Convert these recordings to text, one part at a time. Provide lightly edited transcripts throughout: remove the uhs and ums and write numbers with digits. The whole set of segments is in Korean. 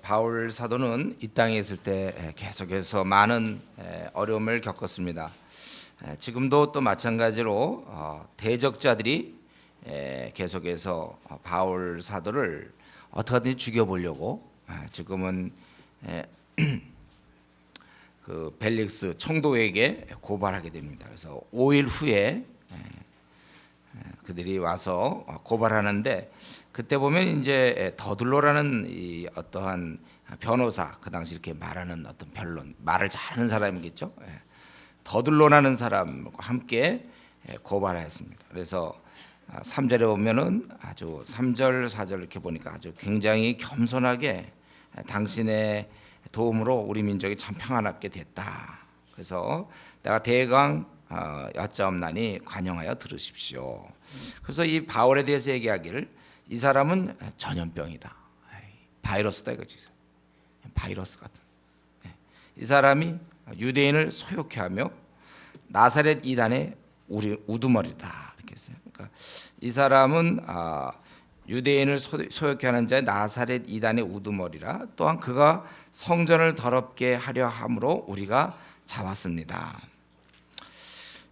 바울 사도는 이 땅에 있을 때 계속해서 많은 어려움을 겪었습니다. 지금도 또 마찬가지로 대적자들이 계속해서 바울 사도를 어떻게든 죽여보려고 지금은 그 벨릭스 총독에게 고발하게 됩니다. 그래서 5일 후에 그들이 와서 고발하는데, 그때 보면 이제 더둘로라는 이 어떠한 변호사, 그 당시 이렇게 말하는 어떤 변론, 말을 잘하는 사람이겠죠. 더둘로라는 사람과 함께 고발하였습니다. 그래서 3절에 보면은 아주 3절 4절 이렇게 보니까 아주 굉장히 겸손하게 당신의 도움으로 우리 민족이 참 평안하게 됐다. 그래서 내가 대강 여짜옵나니 관용하여 들으십시오. 그래서 이 바울에 대해서 얘기하기를, 이 사람은 전염병이다, 바이러스다 이거지. 바이러스 같은. 이 사람이 유대인을 소욕해 하며 나사렛 이단의 우두머리다 이렇게 했어요. 그러니까 이 사람은 유대인을 소욕해 하는 자의 나사렛 이단의 우두머리라, 또한 그가 성전을 더럽게 하려 함으로 우리가 잡았습니다.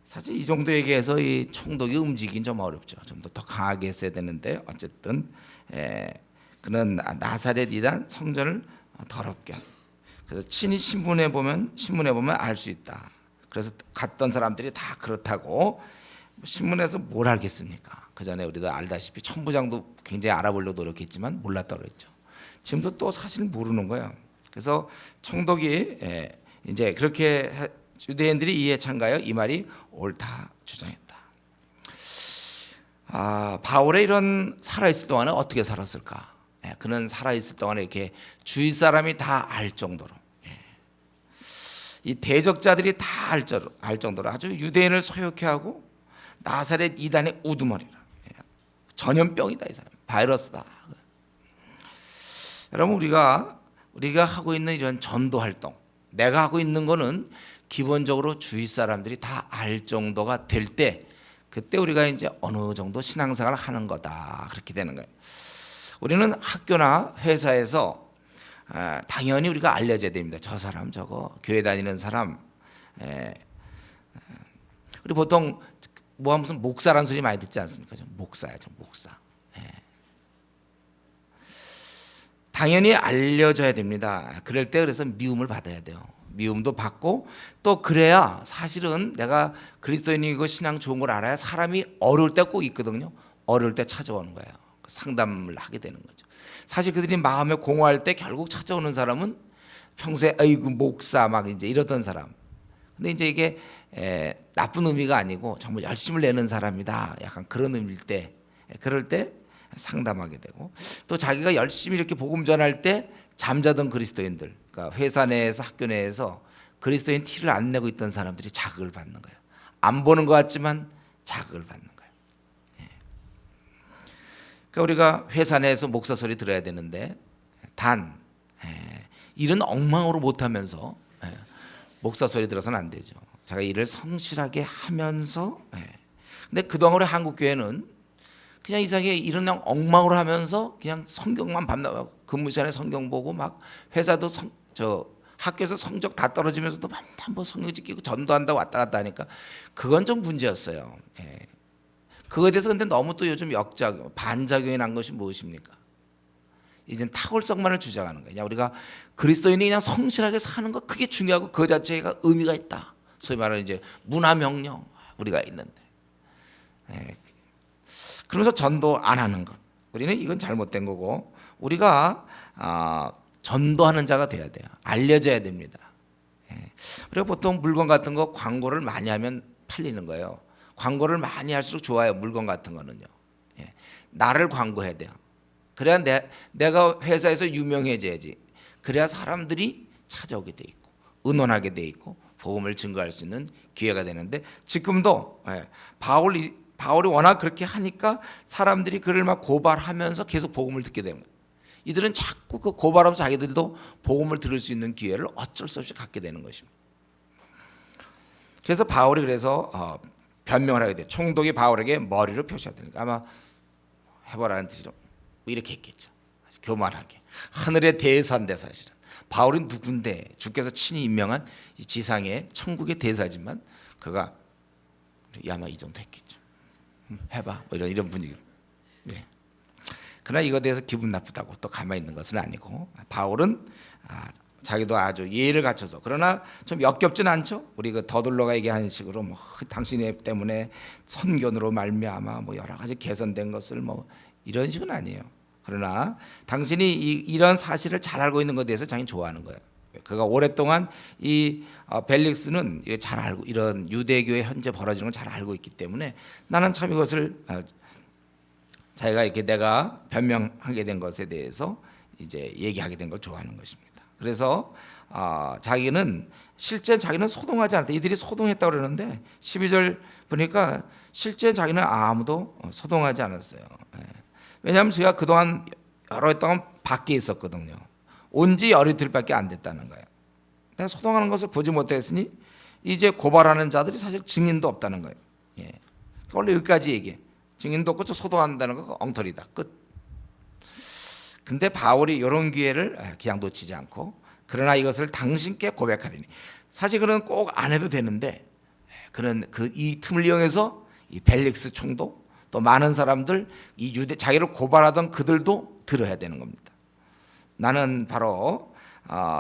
사실 이 정도 얘기해서 이 총독이 움직이긴 좀 어렵죠. 좀 더 강하게 했어야 되는데, 어쨌든 그는 나사렛 이단 성전을 더럽게. 그래서 친히 신문에 보면 알 수 있다. 그래서 갔던 사람들이 다 그렇다고. 신문에서 뭘 알겠습니까? 그 전에 우리도 알다시피 천부장도 굉장히 알아보려고 노력했지만 몰랐다고 그랬죠. 지금도 또 사실 모르는 거예요. 그래서 총독이 이제 그렇게 유대인들이 이에 참가하여 이 말이 옳다 주장했다. 바울의 이런 살아있을 동안에 어떻게 살았을까? 그는 살아있을 동안에 이렇게 주위 사람이 다 알 정도로, 이 대적자들이 다 알 정도로 아주 유대인을 소욕해 하고 나사렛 이단의 우두머리라. 전염병이다, 이 사람. 바이러스다. 여러분, 우리가 하고 있는 이런 전도 활동, 내가 하고 있는 거는 기본적으로 주위 사람들이 다 알 정도가 될 때, 그때 우리가 이제 어느 정도 신앙생활을 하는 거다, 그렇게 되는 거예요. 우리는 학교나 회사에서 당연히 우리가 알려줘야 됩니다. 저 사람 저거 교회 다니는 사람. 우리 보통 무슨 목사라는 소리 많이 듣지 않습니까? 목사야, 목사. 당연히 알려줘야 됩니다. 그럴 때 그래서 미움을 받아야 돼요. 미움도 받고, 또 그래야 사실은 내가 그리스도인이고 신앙 좋은 걸 알아야 사람이 어려울 때 꼭 있거든요. 어려울 때 찾아오는 거예요. 상담을 하게 되는 거죠. 사실 그들이 마음에 공허할 때 결국 찾아오는 사람은 평소에 아이고 목사 막 이제 이러던 사람. 근데 이제 이게 나쁜 의미가 아니고 정말 열심을 내는 사람이다, 약간 그런 의미일 때, 그럴 때 상담하게 되고, 또 자기가 열심히 이렇게 복음 전할 때 잠자던 그리스도인들, 그러니까 회사 내에서 학교 내에서 그리스도인 티를 안 내고 있던 사람들이 자극을 받는 거예요. 안 보는 것 같지만 자극을 받는 거예요. 그러니까 우리가 회사 내에서 목사 소리 들어야 되는데, 단 일은 엉망으로 못하면서 목사 소리 들어서는 안 되죠. 자가 일을 성실하게 하면서. 근데 그동안 우리 한국 교회는 그냥 이상하게 일은 그냥 엉망으로 하면서 그냥 성경만 밤낮 근무 시간에 성경 보고, 막 회사도 학교에서 성적 다 떨어지면서도 맨날 뭐 성경 지키고 전도한다고 왔다 갔다 하니까 그건 좀 문제였어요. 그거에 대해서 근데 너무 또 요즘 반작용이 난 것이 무엇입니까? 이젠 탁월성만을 주장하는 거예요. 그냥 우리가 그리스도인이 그냥 성실하게 사는 거, 그게 중요하고 그 자체가 의미가 있다. 소위 말하는 이제 문화명령 우리가 있는데, 그러면서 전도 안 하는 것, 우리는 이건 잘못된 거고, 우리가 전도하는 자가 돼야 돼요. 알려져야 됩니다. 우리가 보통 물건 같은 거 광고를 많이 하면 팔리는 거예요. 광고를 많이 할수록 좋아요. 물건 같은 거는요. 나를 광고해야 돼요. 그래야 내가 회사에서 유명해져야지. 그래야 사람들이 찾아오게 돼 있고 의논하게 돼 있고 복음을 증거할 수 있는 기회가 되는데, 지금도 바울이 워낙 그렇게 하니까 사람들이 그를 막 고발하면서 계속 복음을 듣게 되는 거예요. 이들은 자꾸 그 고발하면서 자기들도 복음을 들을 수 있는 기회를 어쩔 수 없이 갖게 되는 것입니다. 그래서 바울이 변명을 하게 돼. 총독이 바울에게 머리를 표시하다니까 아마 해보라는 뜻으로 이렇게 했겠죠. 교만하게 하늘의 대사인데 사실은 바울이 누군데 주께서 친히 임명한 이 지상의 천국의 대사지만 그가 아마 이 정도 했겠죠. 해봐 뭐 이런 분위기. 예. 그러나 이거에 대해서 기분 나쁘다고 또 가만히 있는 것은 아니고 바울은 자기도 아주 예의를 갖춰서 그러나 좀 역겹진 않죠. 우리 그 더둘러가 얘기하는 식으로 뭐 당신의 때문에 선견으로 말미암아 뭐 여러 가지 개선된 것을 뭐 이런 식은 아니에요. 그러나 당신이 이런 사실을 잘 알고 있는 것에 대해서 자기는 좋아하는 거예요. 그가 오랫동안 이 벨릭스는 잘 알고 이런 유대교의 현재 벌어지는 걸 잘 알고 있기 때문에 나는 참 이것을 자기가 이렇게 내가 변명하게 된 것에 대해서 이제 얘기하게 된 걸 좋아하는 것입니다. 그래서 자기는 실제 자기는 소동하지 않았다. 이들이 소동했다고 그러는데 12절 보니까 실제 자기는 아무도 소동하지 않았어요. 왜냐하면 제가 그동안 여러 해 동안 밖에 있었거든요. 온 지 열흘 이틀밖에 안 됐다는 거예요. 내가 소동하는 것을 보지 못했으니 이제 고발하는 자들이 사실 증인도 없다는 거예요. 예. 원래 여기까지 얘기해. 증인도 없고 소동한다는 거 엉터리다. 끝. 근데 바울이 이런 기회를 그냥 놓치지 않고 그러나 이것을 당신께 고백하리니 사실 그는 꼭 안 해도 되는데 그는 이 틈을 이용해서 이 벨릭스 총독 또 많은 사람들 이 유대 자기를 고발하던 그들도 들어야 되는 겁니다. 나는 바로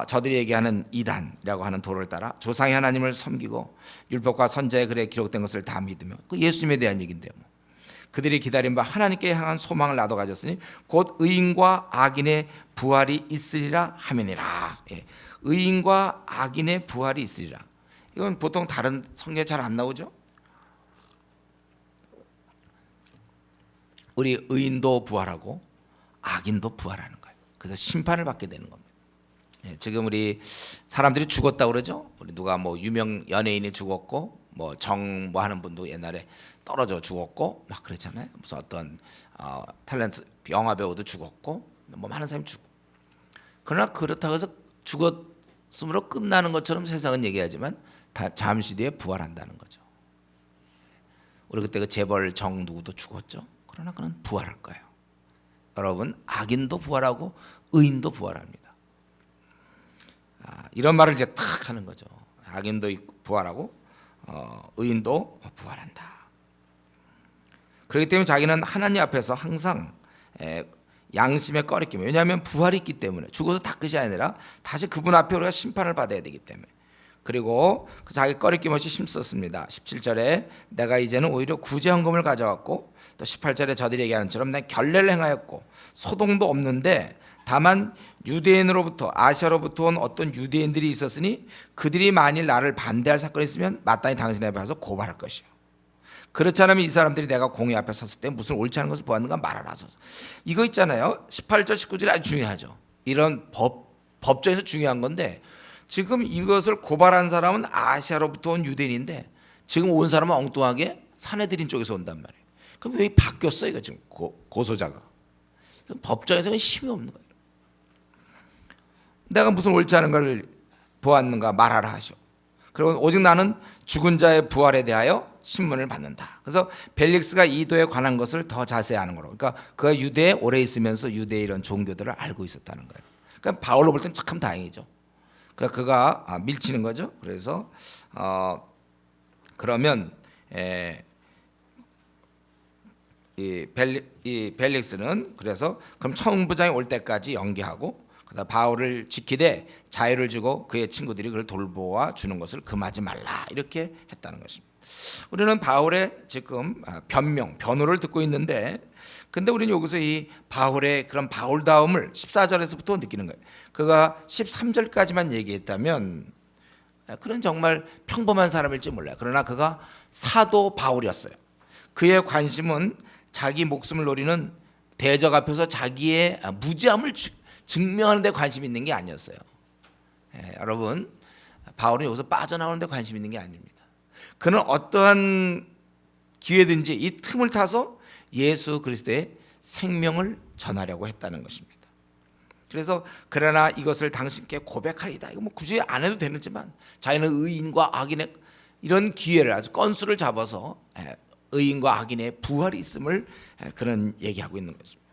저들이 얘기하는 이단이라고 하는 도를 따라 조상의 하나님을 섬기고 율법과 선지자의 글에 기록된 것을 다 믿으며 그 예수님에 대한 얘기인데요. 그들이 기다린 바 하나님께 향한 소망을 나도 가졌으니 곧 의인과 악인의 부활이 있으리라 하미니라. 예. 의인과 악인의 부활이 있으리라. 이건 보통 다른 성경에 잘 안 나오죠. 우리 의인도 부활하고 악인도 부활하는 거예요. 그래서 심판을 받게 되는 겁니다. 예. 지금 우리 사람들이 죽었다고 그러죠. 우리 누가 뭐 유명 연예인이 죽었고 뭐 정 뭐 하는 분도 옛날에 떨어져 죽었고 막 그랬잖아요. 무슨 어떤 탤런트 영화 배우도 죽었고 뭐 많은 사람이 죽고. 그러나 그렇다고 해서 죽었음으로 끝나는 것처럼 세상은 얘기하지만 잠시 뒤에 부활한다는 거죠. 우리 그때 그 재벌 정 누구도 죽었죠. 그러나 그는 부활할 거예요. 여러분 악인도 부활하고 의인도 부활합니다. 이런 말을 이제 탁 하는 거죠. 악인도 부활하고 의인도 부활한다. 그렇기 때문에 자기는 하나님 앞에서 항상 양심에 꺼리낌. 왜냐하면 부활이 있기 때문에 죽어서 다 끝이 아니라 다시 그분 앞에 우리가 심판을 받아야 되기 때문에. 그리고 자기 꺼리낌 없이 힘썼습니다. 17절에 내가 이제는 오히려 구제헌금을 가져왔고 또 18절에 저들이 얘기하는 것처럼 난 결례를 행하였고 소동도 없는데 다만 유대인으로부터 아시아로부터 온 어떤 유대인들이 있었으니 그들이 만일 나를 반대할 사건이 있으면 마땅히 당신 앞에 가서 고발할 것이요. 그렇지 않으면 이 사람들이 내가 공의 앞에 섰을 때 무슨 옳지 않은 것을 보았는가 말하라. 이거 있잖아요. 18절 19절이 아주 중요하죠. 이런 법정에서 중요한 건데 지금 이것을 고발한 사람은 아시아로부터 온 유대인인데 지금 온 사람은 엉뚱하게 사내들인 쪽에서 온단 말이에요. 그럼 왜 바뀌었어 이거 지금 고소자가. 법정에서는 힘이 없는 거예요. 내가 무슨 옳지 않은 걸 보았는가 말하라 하시오. 그리고 오직 나는 죽은 자의 부활에 대하여 신문을 받는다. 그래서 벨릭스가 이도에 관한 것을 더 자세히 아는 거로. 그러니까 그가 유대에 오래 있으면서 유대 이런 종교들을 알고 있었다는 거예요. 그러니까 바울로 볼 때는 참 다행이죠. 그러니까 그가 밀치는 거죠. 그래서 그러면 이 벨릭스는 그래서 그럼 청부장이 올 때까지 연기하고 그다음 바울을 지키되 자유를 주고 그의 친구들이 그를 돌보아 주는 것을 금하지 말라 이렇게 했다는 것입니다. 우리는 바울의 지금 변호를 듣고 있는데 근데 우리는 여기서 이 바울의 그런 바울다움을 14절에서부터 느끼는 거예요. 그가 13절까지만 얘기했다면 그는 정말 평범한 사람일지 몰라요. 그러나 그가 사도 바울이었어요. 그의 관심은 자기 목숨을 노리는 대적 앞에서 자기의 무지함을 증명하는 데 관심이 있는 게 아니었어요. 여러분 바울은 여기서 빠져나오는 데 관심이 있는 게 아닙니다. 그는 어떠한 기회든지 이 틈을 타서 예수 그리스도의 생명을 전하려고 했다는 것입니다. 그래서 그러나 이것을 당신께 고백하리다. 이거 뭐 굳이 안 해도 되는지만 자기는 의인과 악인의 이런 기회를 아주 건수를 잡아서 의인과 악인의 부활이 있음을 그는 얘기하고 있는 것입니다.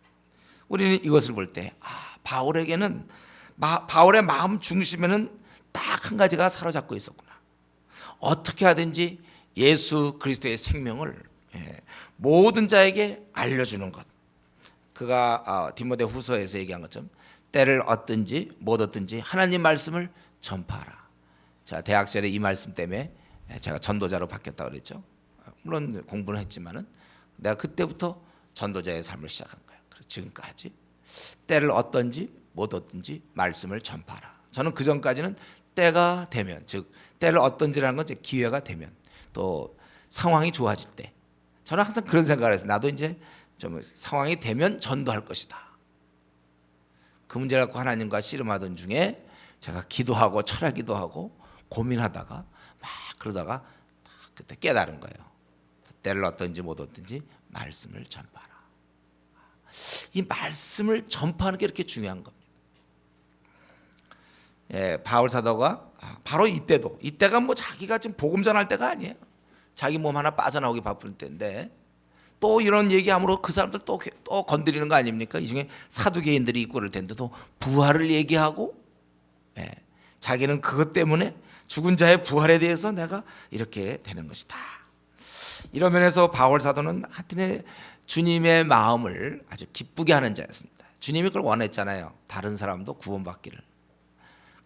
우리는 이것을 볼 때 바울에게는 바울의 마음 중심에는 딱 한 가지가 사로잡고 있었구나. 어떻게 하든지 예수 그리스도의 생명을 모든 자에게 알려주는 것. 그가 디모데 후서에서 얘기한 것처럼 때를 얻든지 못 얻든지 하나님 말씀을 전파하라. 제가 대학 시절에 이 말씀 때문에 제가 전도자로 바뀌었다고 그랬죠. 물론 공부는 했지만은 내가 그때부터 전도자의 삶을 시작한 거예요. 그래서 지금까지 때를 얻든지 못 얻든지 말씀을 전파하라. 저는 그 전까지는 때가 되면, 즉 때를 얻든지라는 건 이제 기회가 되면, 또 상황이 좋아질 때, 저는 항상 그런 생각을 했어요. 나도 이제 좀 상황이 되면 전도할 것이다. 그 문제를 갖고 하나님과 씨름하던 중에 제가 기도하고 철학기도 하고 고민하다가 막 그러다가 그때 깨달은 거예요. 때를 얻든지 못 얻든지 말씀을 전파하라. 이 말씀을 전파하는 게 이렇게 중요한 겁니다. 바울 사도가 바로 이때가 뭐 자기가 지금 복음 전할 때가 아니에요. 자기 몸 하나 빠져나오기 바쁠 때인데 또 이런 얘기함으로 그 사람들 또 건드리는 거 아닙니까? 이 중에 사두개인들이 있고 그럴 텐데도 부활을 얘기하고 자기는 그것 때문에 죽은 자의 부활에 대해서 내가 이렇게 되는 것이다. 이런 면에서 바울 사도는 하여튼 주님의 마음을 아주 기쁘게 하는 자였습니다. 주님이 그걸 원했잖아요. 다른 사람도 구원받기를.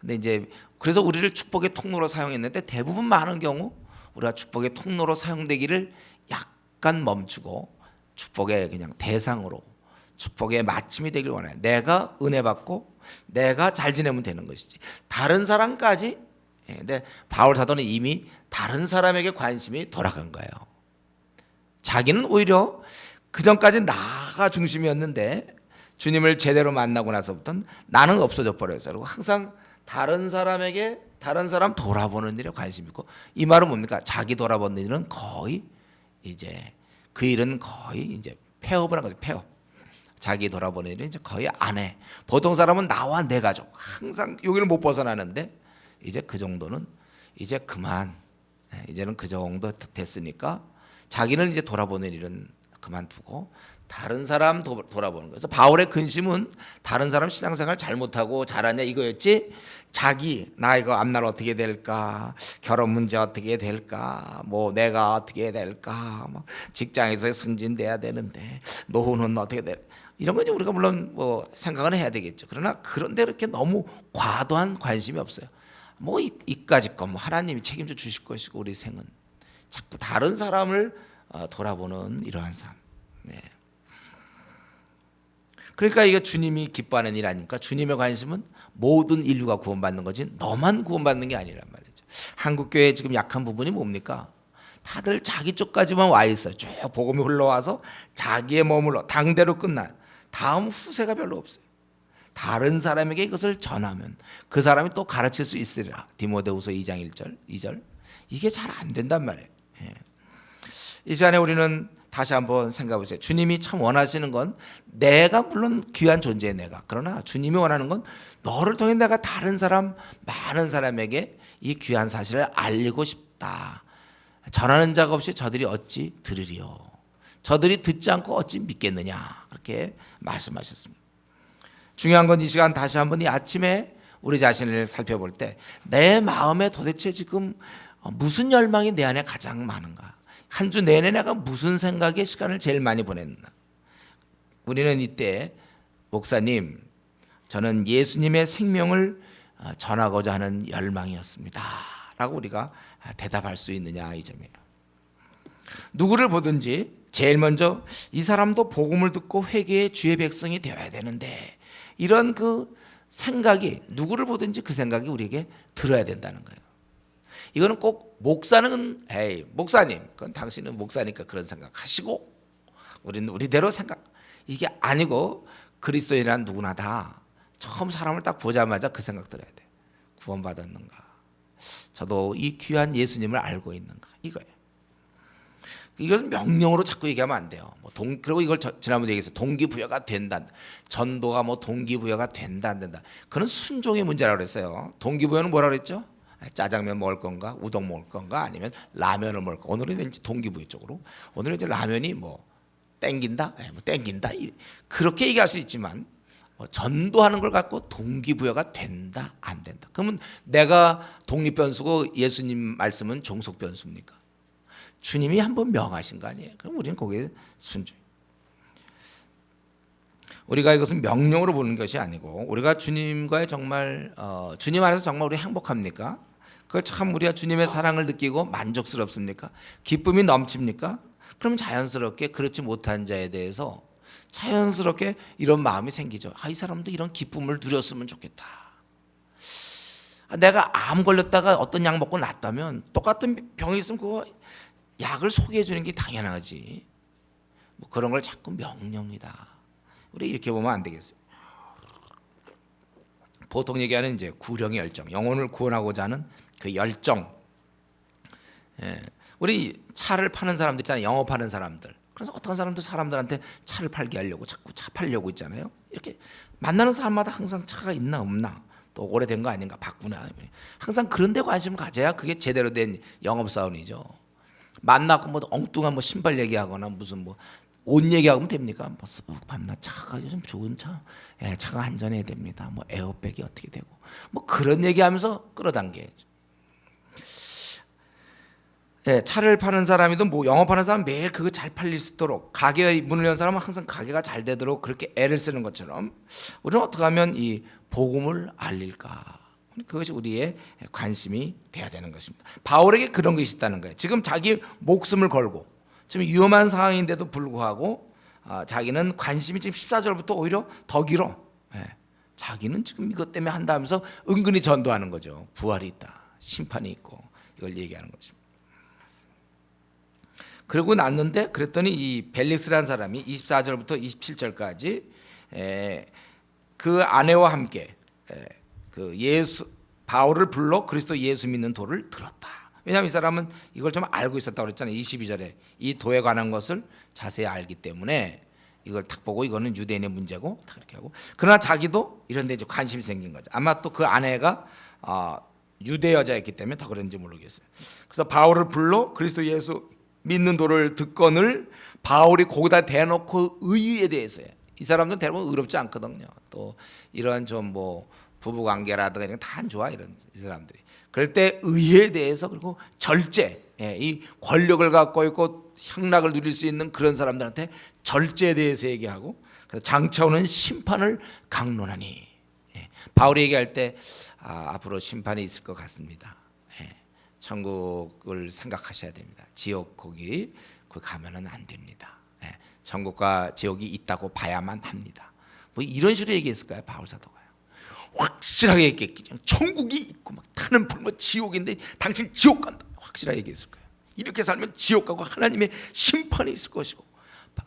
근데 이제 그래서 우리를 축복의 통로로 사용했는데 대부분 많은 경우 우리가 축복의 통로로 사용되기를 약간 멈추고 축복의 그냥 대상으로 축복의 마침이 되길 원해요. 내가 은혜 받고 내가 잘 지내면 되는 것이지 다른 사람까지. 근데 바울 사도는 이미 다른 사람에게 관심이 돌아간 거예요. 자기는 오히려 그 전까지 나가 중심이었는데 주님을 제대로 만나고 나서부터는 나는 없어져 버렸어요. 그리고 항상 다른 사람에게 다른 사람 돌아보는 일에 관심이 있고, 이 말은 뭡니까? 자기 돌아보는 일은 거의 이제 그 일은 거의 이제 폐업을 한 거죠. 폐업. 자기 돌아보는 일은 이제 거의 안 해. 보통 사람은 나와 내 가족 항상 여기를 못 벗어나는데 이제 그 정도는 이제 그만. 이제는 그 정도 됐으니까 자기는 이제 돌아보는 일은 그만두고 다른 사람 돌아보는 거예요. 그래서 바울의 근심은 다른 사람 신앙생활 잘못하고 잘하냐 이거였지, 나 이거 앞날 어떻게 될까, 결혼 문제 어떻게 될까, 뭐 내가 어떻게 될까, 뭐 직장에서 승진돼야 되는데 노후는 어떻게 될, 이런 거 이제 우리가 물론 뭐 생각은 해야 되겠죠. 그러나 그런데 이렇게 너무 과도한 관심이 없어요. 뭐 이까짓 거 뭐 하나님이 책임져 주실 것이고 우리 생은 자꾸 다른 사람을 돌아보는 이러한 삶. 그러니까 이게 주님이 기뻐하는 일 아닙니까? 주님의 관심은 모든 인류가 구원받는 거지 너만 구원받는 게 아니란 말이죠. 한국교회 지금 약한 부분이 뭡니까? 다들 자기 쪽까지만 와 있어요. 쭉 복음이 흘러와서 자기의 머물러 당대로 끝나요. 다음 후세가 별로 없어요. 다른 사람에게 이것을 전하면 그 사람이 또 가르칠 수 있으리라. 디모데후서 2장 2절. 이게 잘 안 된단 말이에요. 이 시간에 우리는 다시 한번 생각해 보세요. 주님이 참 원하시는 건 내가 물론 귀한 존재의 내가, 그러나 주님이 원하는 건 너를 통해 내가 다른 사람, 많은 사람에게 이 귀한 사실을 알리고 싶다. 전하는 자가 없이 저들이 어찌 들으리요. 저들이 듣지 않고 어찌 믿겠느냐. 그렇게 말씀하셨습니다. 중요한 건 이 시간 다시 한번 이 아침에 우리 자신을 살펴볼 때 내 마음에 도대체 지금 무슨 열망이 내 안에 가장 많은가. 한 주 내내 내가 무슨 생각에 시간을 제일 많이 보냈나. 우리는 이때 목사님, 저는 예수님의 생명을 전하고자 하는 열망이었습니다 라고 우리가 대답할 수 있느냐, 이 점이에요. 누구를 보든지 제일 먼저 이 사람도 복음을 듣고 회개의 주의 백성이 되어야 되는데, 이런 그 생각이, 누구를 보든지 그 생각이 우리에게 들어야 된다는 거예요. 이거는 꼭 목사는 에이 목사님, 그건 당신은 목사니까 그런 생각하시고 우리는 우리대로 생각, 이게 아니고 그리스도인이란 누구나 다 처음 사람을 딱 보자마자 그 생각 들어야 돼. 구원받았는가, 저도 이 귀한 예수님을 알고 있는가, 이거예요. 이건 명령으로 자꾸 얘기하면 안 돼요. 그리고 이걸 지난번에 얘기했어요. 동기부여가 된다. 전도가 뭐 동기부여가 된다 안 된다. 그건 순종의 문제라고 그랬어요. 동기부여는 뭐라고 그랬죠? 짜장면 먹을 건가, 우동 먹을 건가, 아니면 라면을 먹을 건가. 오늘은 왠지 동기부여 쪽으로. 오늘은 이제 라면이 뭐 땡긴다, 뭐 땡긴다 그렇게 얘기할 수 있지만 전도하는 걸 갖고 동기부여가 된다 안 된다. 그러면 내가 독립변수고 예수님 말씀은 종속변수입니까? 주님이 한번 명하신 거 아니에요. 그럼 우리는 거기에 순종. 우리가 이것은 명령으로 보는 것이 아니고 우리가 주님과의 정말 주님 안에서 정말 우리 행복합니까? 그걸 참 우리가 주님의 사랑을 느끼고 만족스럽습니까? 기쁨이 넘칩니까? 그럼 자연스럽게 그렇지 못한 자에 대해서 자연스럽게 이런 마음이 생기죠. 이 사람도 이런 기쁨을 누렸으면 좋겠다. 내가 암 걸렸다가 어떤 약 먹고 낫다면 똑같은 병이 있으면 그거 약을 소개해 주는 게 당연하지. 뭐 그런 걸 자꾸 명령이다. 우리 이렇게 보면 안 되겠어요. 보통 얘기하는 이제 구령의 열정, 영혼을 구원하고자 하는 그 열정. 우리 차를 파는 사람들 있잖아요. 영업하는 사람들. 그래서 어떤 사람도 사람들한테 차를 팔게 하려고 자꾸 차 팔려고 있잖아요. 이렇게 만나는 사람마다 항상 차가 있나 없나, 또 오래된 거 아닌가, 바꾸나, 항상 그런 데 관심을 가져야 그게 제대로 된 영업사원이죠. 만나고 뭐 엉뚱한 뭐 신발 얘기하거나 무슨 뭐 옷 얘기하면 됩니까? 뭐 밤낮 차가 요즘 좋은 차, 차가 안전해야 됩니다. 뭐 에어백이 어떻게 되고 뭐 그런 얘기하면서 끌어당겨야죠. 차를 파는 사람이든 뭐 영업하는 사람 매일 그거 잘 팔릴 수 있도록 가게 문을 연 사람은 항상 가게가 잘 되도록 그렇게 애를 쓰는 것처럼 우리는 어떻게 하면 이 복음을 알릴까? 그것이 우리의 관심이 돼야 되는 것입니다. 바울에게 그런 것이 있다는 거예요. 지금 자기 목숨을 걸고 지금 위험한 상황인데도 불구하고 자기는 관심이 지금 14절부터 오히려 더 길어. 자기는 지금 이것 때문에 한다면서 은근히 전도하는 거죠. 부활이 있다, 심판이 있고 이걸 얘기하는 것입니다. 그러고 났는데 그랬더니 이 벨릭스라는 사람이 24절부터 27절까지 그 아내와 함께 그 바울을 불러 그리스도 예수 믿는 도를 들었다. 왜냐하면 이 사람은 이걸 좀 알고 있었다고 그랬잖아요. 22절에 이 도에 관한 것을 자세히 알기 때문에 이걸 딱 보고 이거는 유대인의 문제고 딱 이렇게 하고, 그러나 자기도 이런 데 관심이 생긴 거죠. 아마 또 그 아내가 유대 여자였기 때문에 더 그런지 모르겠어요. 그래서 바울을 불러 그리스도 예수 믿는 도를 듣거늘 바울이 거기다 대놓고 의에 대해서요. 이 사람들은 대부분 의롭지 않거든요. 또 이런 좀 뭐 부부 관계라든가 이런 거 다 안 좋아 이런 이 사람들이. 그럴 때 의에 대해서 그리고 절제, 이 권력을 갖고 있고 향락을 누릴 수 있는 그런 사람들한테 절제에 대해서 얘기하고, 그래서 장차 오는 심판을 강론하니. 바울이 얘기할 때 앞으로 심판이 있을 것 같습니다. 천국을 생각하셔야 됩니다. 지옥 거기 가면은 안 됩니다. 천국과 지옥이 있다고 봐야만 합니다. 뭐 이런 식으로 얘기했을까요, 바울 사도가요? 확실하게 얘기했기 때문에 천국이 있고 막 타는 불, 뭐 지옥인데 당신 지옥 간다, 확실하게 얘기했을 거예요. 이렇게 살면 지옥 가고 하나님의 심판이 있을 것이고.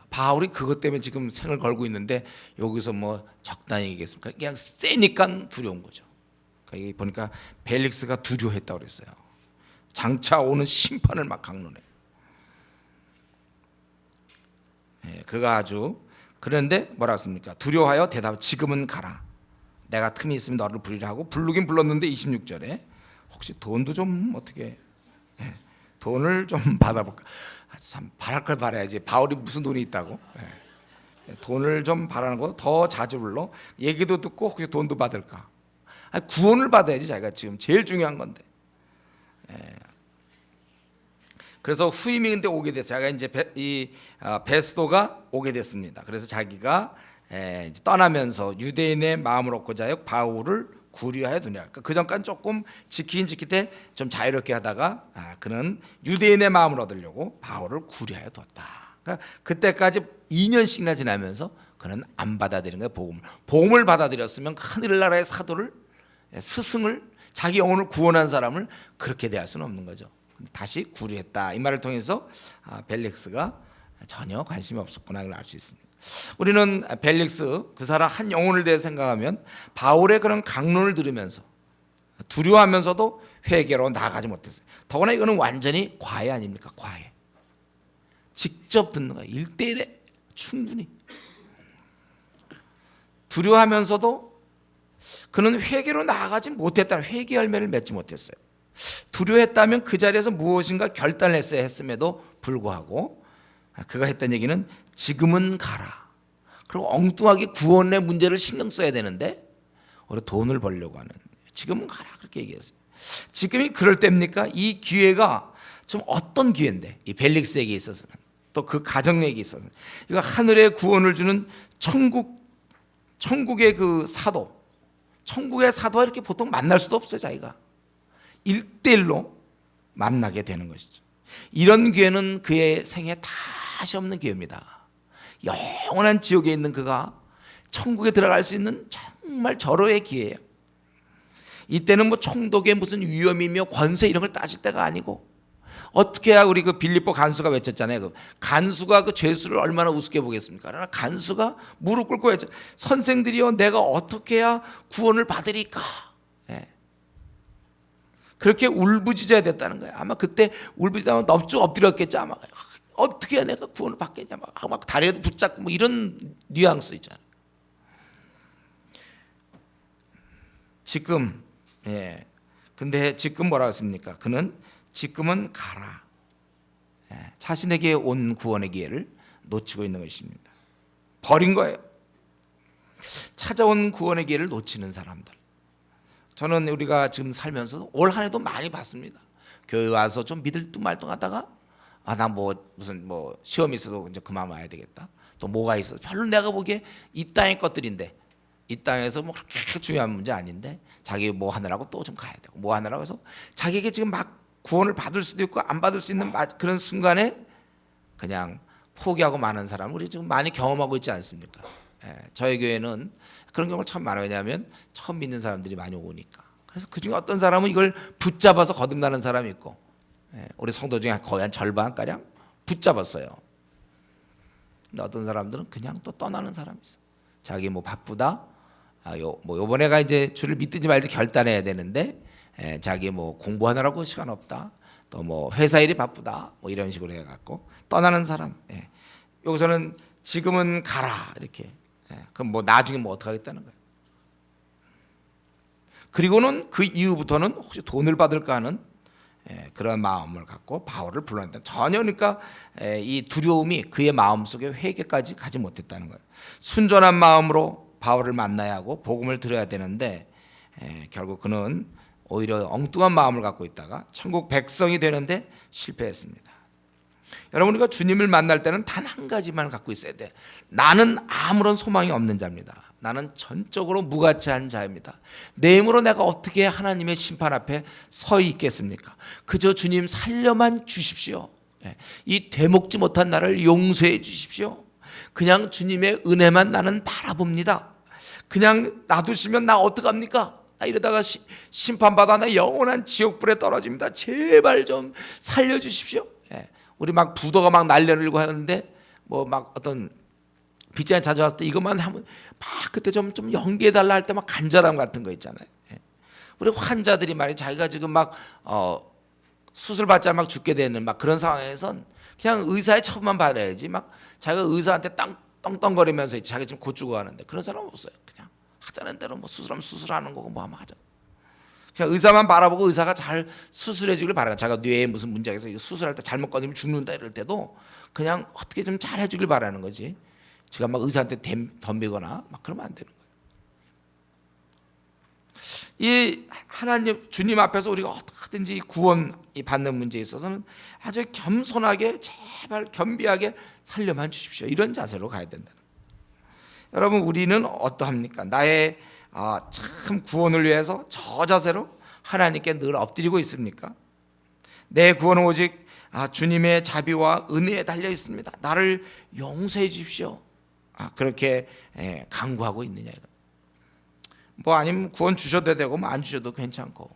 바울이 그것 때문에 지금 생을 걸고 있는데 여기서 뭐 적당히 얘기했습니까? 그냥 세니까 두려운 거죠. 그러니까 여기 보니까 벨릭스가 두려워했다고 그랬어요. 장차 오는 심판을 막 강론해. 그가 아주, 그런데 뭐라 했습니까? 두려워하여 대답, 지금은 가라. 내가 틈이 있으면 너를 부리라 하고 부르긴 불렀는데 26절에 혹시 돈도 좀 어떻게 돈을 좀 받아볼까? 참 바랄 걸 바라야지. 바울이 무슨 돈이 있다고? 돈을 좀 바라는 거 더 자주 불러. 얘기도 듣고 혹시 돈도 받을까? 구원을 받아야지. 자기가 지금 제일 중요한 건데. 그래서 후임이 근데 오게 됐어요. 자기가 이제 베스도가 오게 됐습니다. 그래서 자기가 이제 떠나면서 유대인의 마음을 얻고자 하여 바울을 구류하여 두냐. 그 전까지 조금 지키긴 지키되 좀 자유롭게 하다가 그는 유대인의 마음을 얻으려고 바울을 구류하여 뒀다. 그러니까 그때까지 2년씩이나 지나면서 그는 안 받아들인 거예요. 복음을 받아들였으면 하늘나라의 사도를, 스승을, 자기 영혼을 구원한 사람을 그렇게 대할 수는 없는 거죠. 다시 구류했다. 이 말을 통해서 벨릭스가 전혀 관심이 없었구나 를 알 수 있습니다. 우리는 벨릭스 그 사람 한 영혼을 대해 생각하면 바울의 그런 강론을 들으면서 두려워하면서도 회개로 나아가지 못했어요. 더구나 이거는 완전히 과외 아닙니까? 과외. 직접 듣는 거예요. 1대1에 충분히. 두려워하면서도 그는 회개로 나아가지 못했다는, 회개 열매를 맺지 못했어요. 두려워했다면 그 자리에서 무엇인가 결단을 했어야 했음에도 불구하고 그가 했던 얘기는 지금은 가라. 그리고 엉뚱하게 구원의 문제를 신경 써야 되는데 오히려 돈을 벌려고 하는, 지금은 가라 그렇게 얘기했어요. 지금이 그럴 때입니까? 이 기회가 좀 어떤 기회인데, 이 벨릭스에게 있어서는, 또 그 가정에게 있어서는, 이거 하늘의 구원을 주는 천국의 그 사도, 천국의 사도와 이렇게 보통 만날 수도 없어요. 자기가 1대1로 만나게 되는 것이죠. 이런 기회는 그의 생에 다시 없는 기회입니다. 영원한 지옥에 있는 그가 천국에 들어갈 수 있는 정말 절호의 기회예요. 이때는 뭐 총독의 무슨 위험이며 권세 이런 걸 따질 때가 아니고, 어떻게 해야, 우리 그 빌립보 간수가 외쳤잖아요. 그 간수가 그 죄수를 얼마나 우습게 보겠습니까? 그러나 간수가 무릎 꿇고 외쳐, 선생들이여 내가 어떻게 해야 구원을 받으리까? 예. 그렇게 울부짖어야 됐다는 거예요. 아마 그때 울부짖으면 넙죽 엎드렸겠죠. 아마 어떻게 해야 내가 구원을 받겠냐, 막 다리에도 붙잡고 뭐 이런 뉘앙스 있잖아요. 지금, 예. 근데 지금 뭐라고 했습니까? 그는 지금은 가라. 예. 자신에게 온 구원의 기회를 놓치고 있는 것입니다. 버린 거예요. 찾아온 구원의 기회를 놓치는 사람들. 저는 우리가 지금 살면서 올 한 해도 많이 봤습니다. 교회 와서 좀 믿을 듯 말듯 하다가, 나 무슨 시험이 있어도 이제 그만 와야 되겠다. 또 뭐가 있어. 별로 내가 보기에 이 땅의 것들인데, 이 땅에서 뭐 그렇게 중요한 문제 아닌데, 자기 뭐 하느라고 또 좀 가야 되고, 뭐 하느라고 해서 자기에게 지금 막 구원을 받을 수도 있고 안 받을 수 있는 그런 순간에 그냥 포기하고 마는 사람을 우리 지금 많이 경험하고 있지 않습니까? 예, 저희 교회는 그런 경우가 참 많아요. 왜냐하면 처음 믿는 사람들이 많이 오니까. 그래서 그중에 어떤 사람은 이걸 붙잡아서 거듭나는 사람이 있고, 예, 우리 성도 중에 거의 한 절반가량 붙잡았어요. 근데 어떤 사람들은 그냥 또 떠나는 사람이 있어. 자기 뭐 바쁘다, 요번에가 이제 주를 믿든지 말든지 결단해야 되는데, 자기 뭐 공부하느라고 시간 없다, 또 뭐 회사 일이 바쁘다, 뭐 이런 식으로 해갖고 떠나는 사람. 여기서는 지금은 가라 이렇게. 그럼 뭐 나중에 뭐 어떻게 하겠다는 거예요. 그리고는 그 이후부터는 혹시 돈을 받을까 하는 그런 마음을 갖고 바울을 불렀는데, 전혀 그러니까 이 두려움이 그의 마음속에 회개까지 가지 못했다는 거예요. 순전한 마음으로 바울을 만나야 하고 복음을 들어야 되는데, 결국 그는 오히려 엉뚱한 마음을 갖고 있다가 천국 백성이 되는데 실패했습니다. 여러분, 우리가 주님을 만날 때는 단 한 가지만 갖고 있어야 돼. 나는 아무런 소망이 없는 자입니다. 나는 전적으로 무가치한 자입니다. 내 힘으로 내가 어떻게 하나님의 심판 앞에 서 있겠습니까? 그저 주님 살려만 주십시오. 이 되먹지 못한 나를 용서해 주십시오. 그냥 주님의 은혜만 나는 바라봅니다. 그냥 놔두시면 나 어떡합니까? 나 이러다가 심판받아 나 영원한 지옥불에 떨어집니다. 제발 좀 살려주십시오. 우리 막 부도가 막 날려들고 하는데, 뭐 막 어떤 빚쟁이 찾아왔을 때 이것만 하면 막 그때 좀 연기해달라 할 때 막 간절함 같은 거 있잖아요. 우리 환자들이 말이야, 자기가 지금 막 수술 받자 막 죽게 되는 막 그런 상황에선 그냥 의사의 처분만 받아야지, 막 자기가 의사한테 떵떵거리면서 자기 지금 곧 죽어가는데 그런 사람 없어요. 그냥 하자는 대로 뭐 수술하면 수술하는 거고 뭐 하면 하자. 그냥 의사만 바라보고 의사가 잘 수술해 주길 바라요. 자기가 뇌에 무슨 문제가 있어서 수술할 때 잘못 건드리면 죽는다 이럴 때도 그냥 어떻게 좀 잘 해주길 바라는 거지. 제가 막 의사한테 덤비거나 막 그러면 안 되는 거예요. 이 하나님 주님 앞에서 우리가 어떻게든지 구원 받는 문제에 있어서는 아주 겸손하게, 제발 겸비하게 살려만 주십시오, 이런 자세로 가야 된다는 거예요. 여러분, 우리는 어떠합니까? 나의 참 구원을 위해서 저 자세로 하나님께 늘 엎드리고 있습니까? 내 구원은 오직 주님의 자비와 은혜에 달려 있습니다. 나를 용서해 주십시오. 그렇게 간구하고 있느냐. 뭐 아니면 구원 주셔도 되고 뭐 안 주셔도 괜찮고,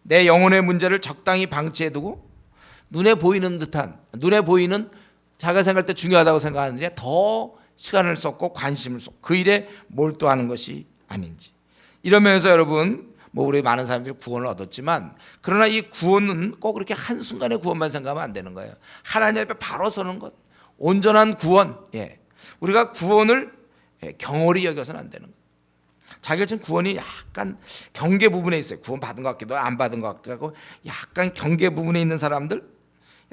내 영혼의 문제를 적당히 방치해두고 눈에 보이는 자기가 생각할 때 중요하다고 생각하는 일에 더 시간을 쏟고 관심을 쏟고 그 일에 몰두하는 것이 아닌지. 이러면서 여러분, 뭐 우리 많은 사람들이 구원을 얻었지만, 그러나 이 구원은 꼭 그렇게 한순간의 구원만 생각하면 안 되는 거예요. 하나님 앞에 바로 서는 것, 온전한 구원. 우리가 구원을 경홀히 여겨서는 안 되는 거예요. 자기가 지금 구원이 약간 경계 부분에 있어요. 구원 받은 것 같기도 하고 안 받은 것 같기도 하고 약간 경계 부분에 있는 사람들,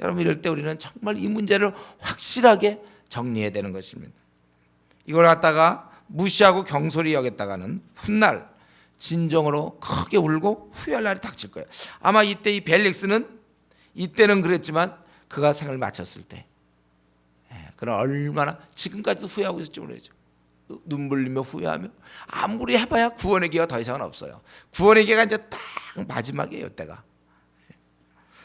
여러분 이럴 때 우리는 정말 이 문제를 확실하게 정리해야 되는 것입니다. 이걸 갖다가 무시하고 경솔히 여겼다가는 훗날 진정으로 크게 울고 후회할 날이 닥칠 거예요. 아마 이때 이 벨릭스는 이때는 그랬지만 그가 생을 마쳤을 때 그는 얼마나 지금까지도 후회하고 있을지 모르죠. 눈물 흘리며 후회하며 아무리 해봐야 구원의 기회가 더 이상은 없어요. 구원의 기회가 이제 딱 마지막이에요. 때가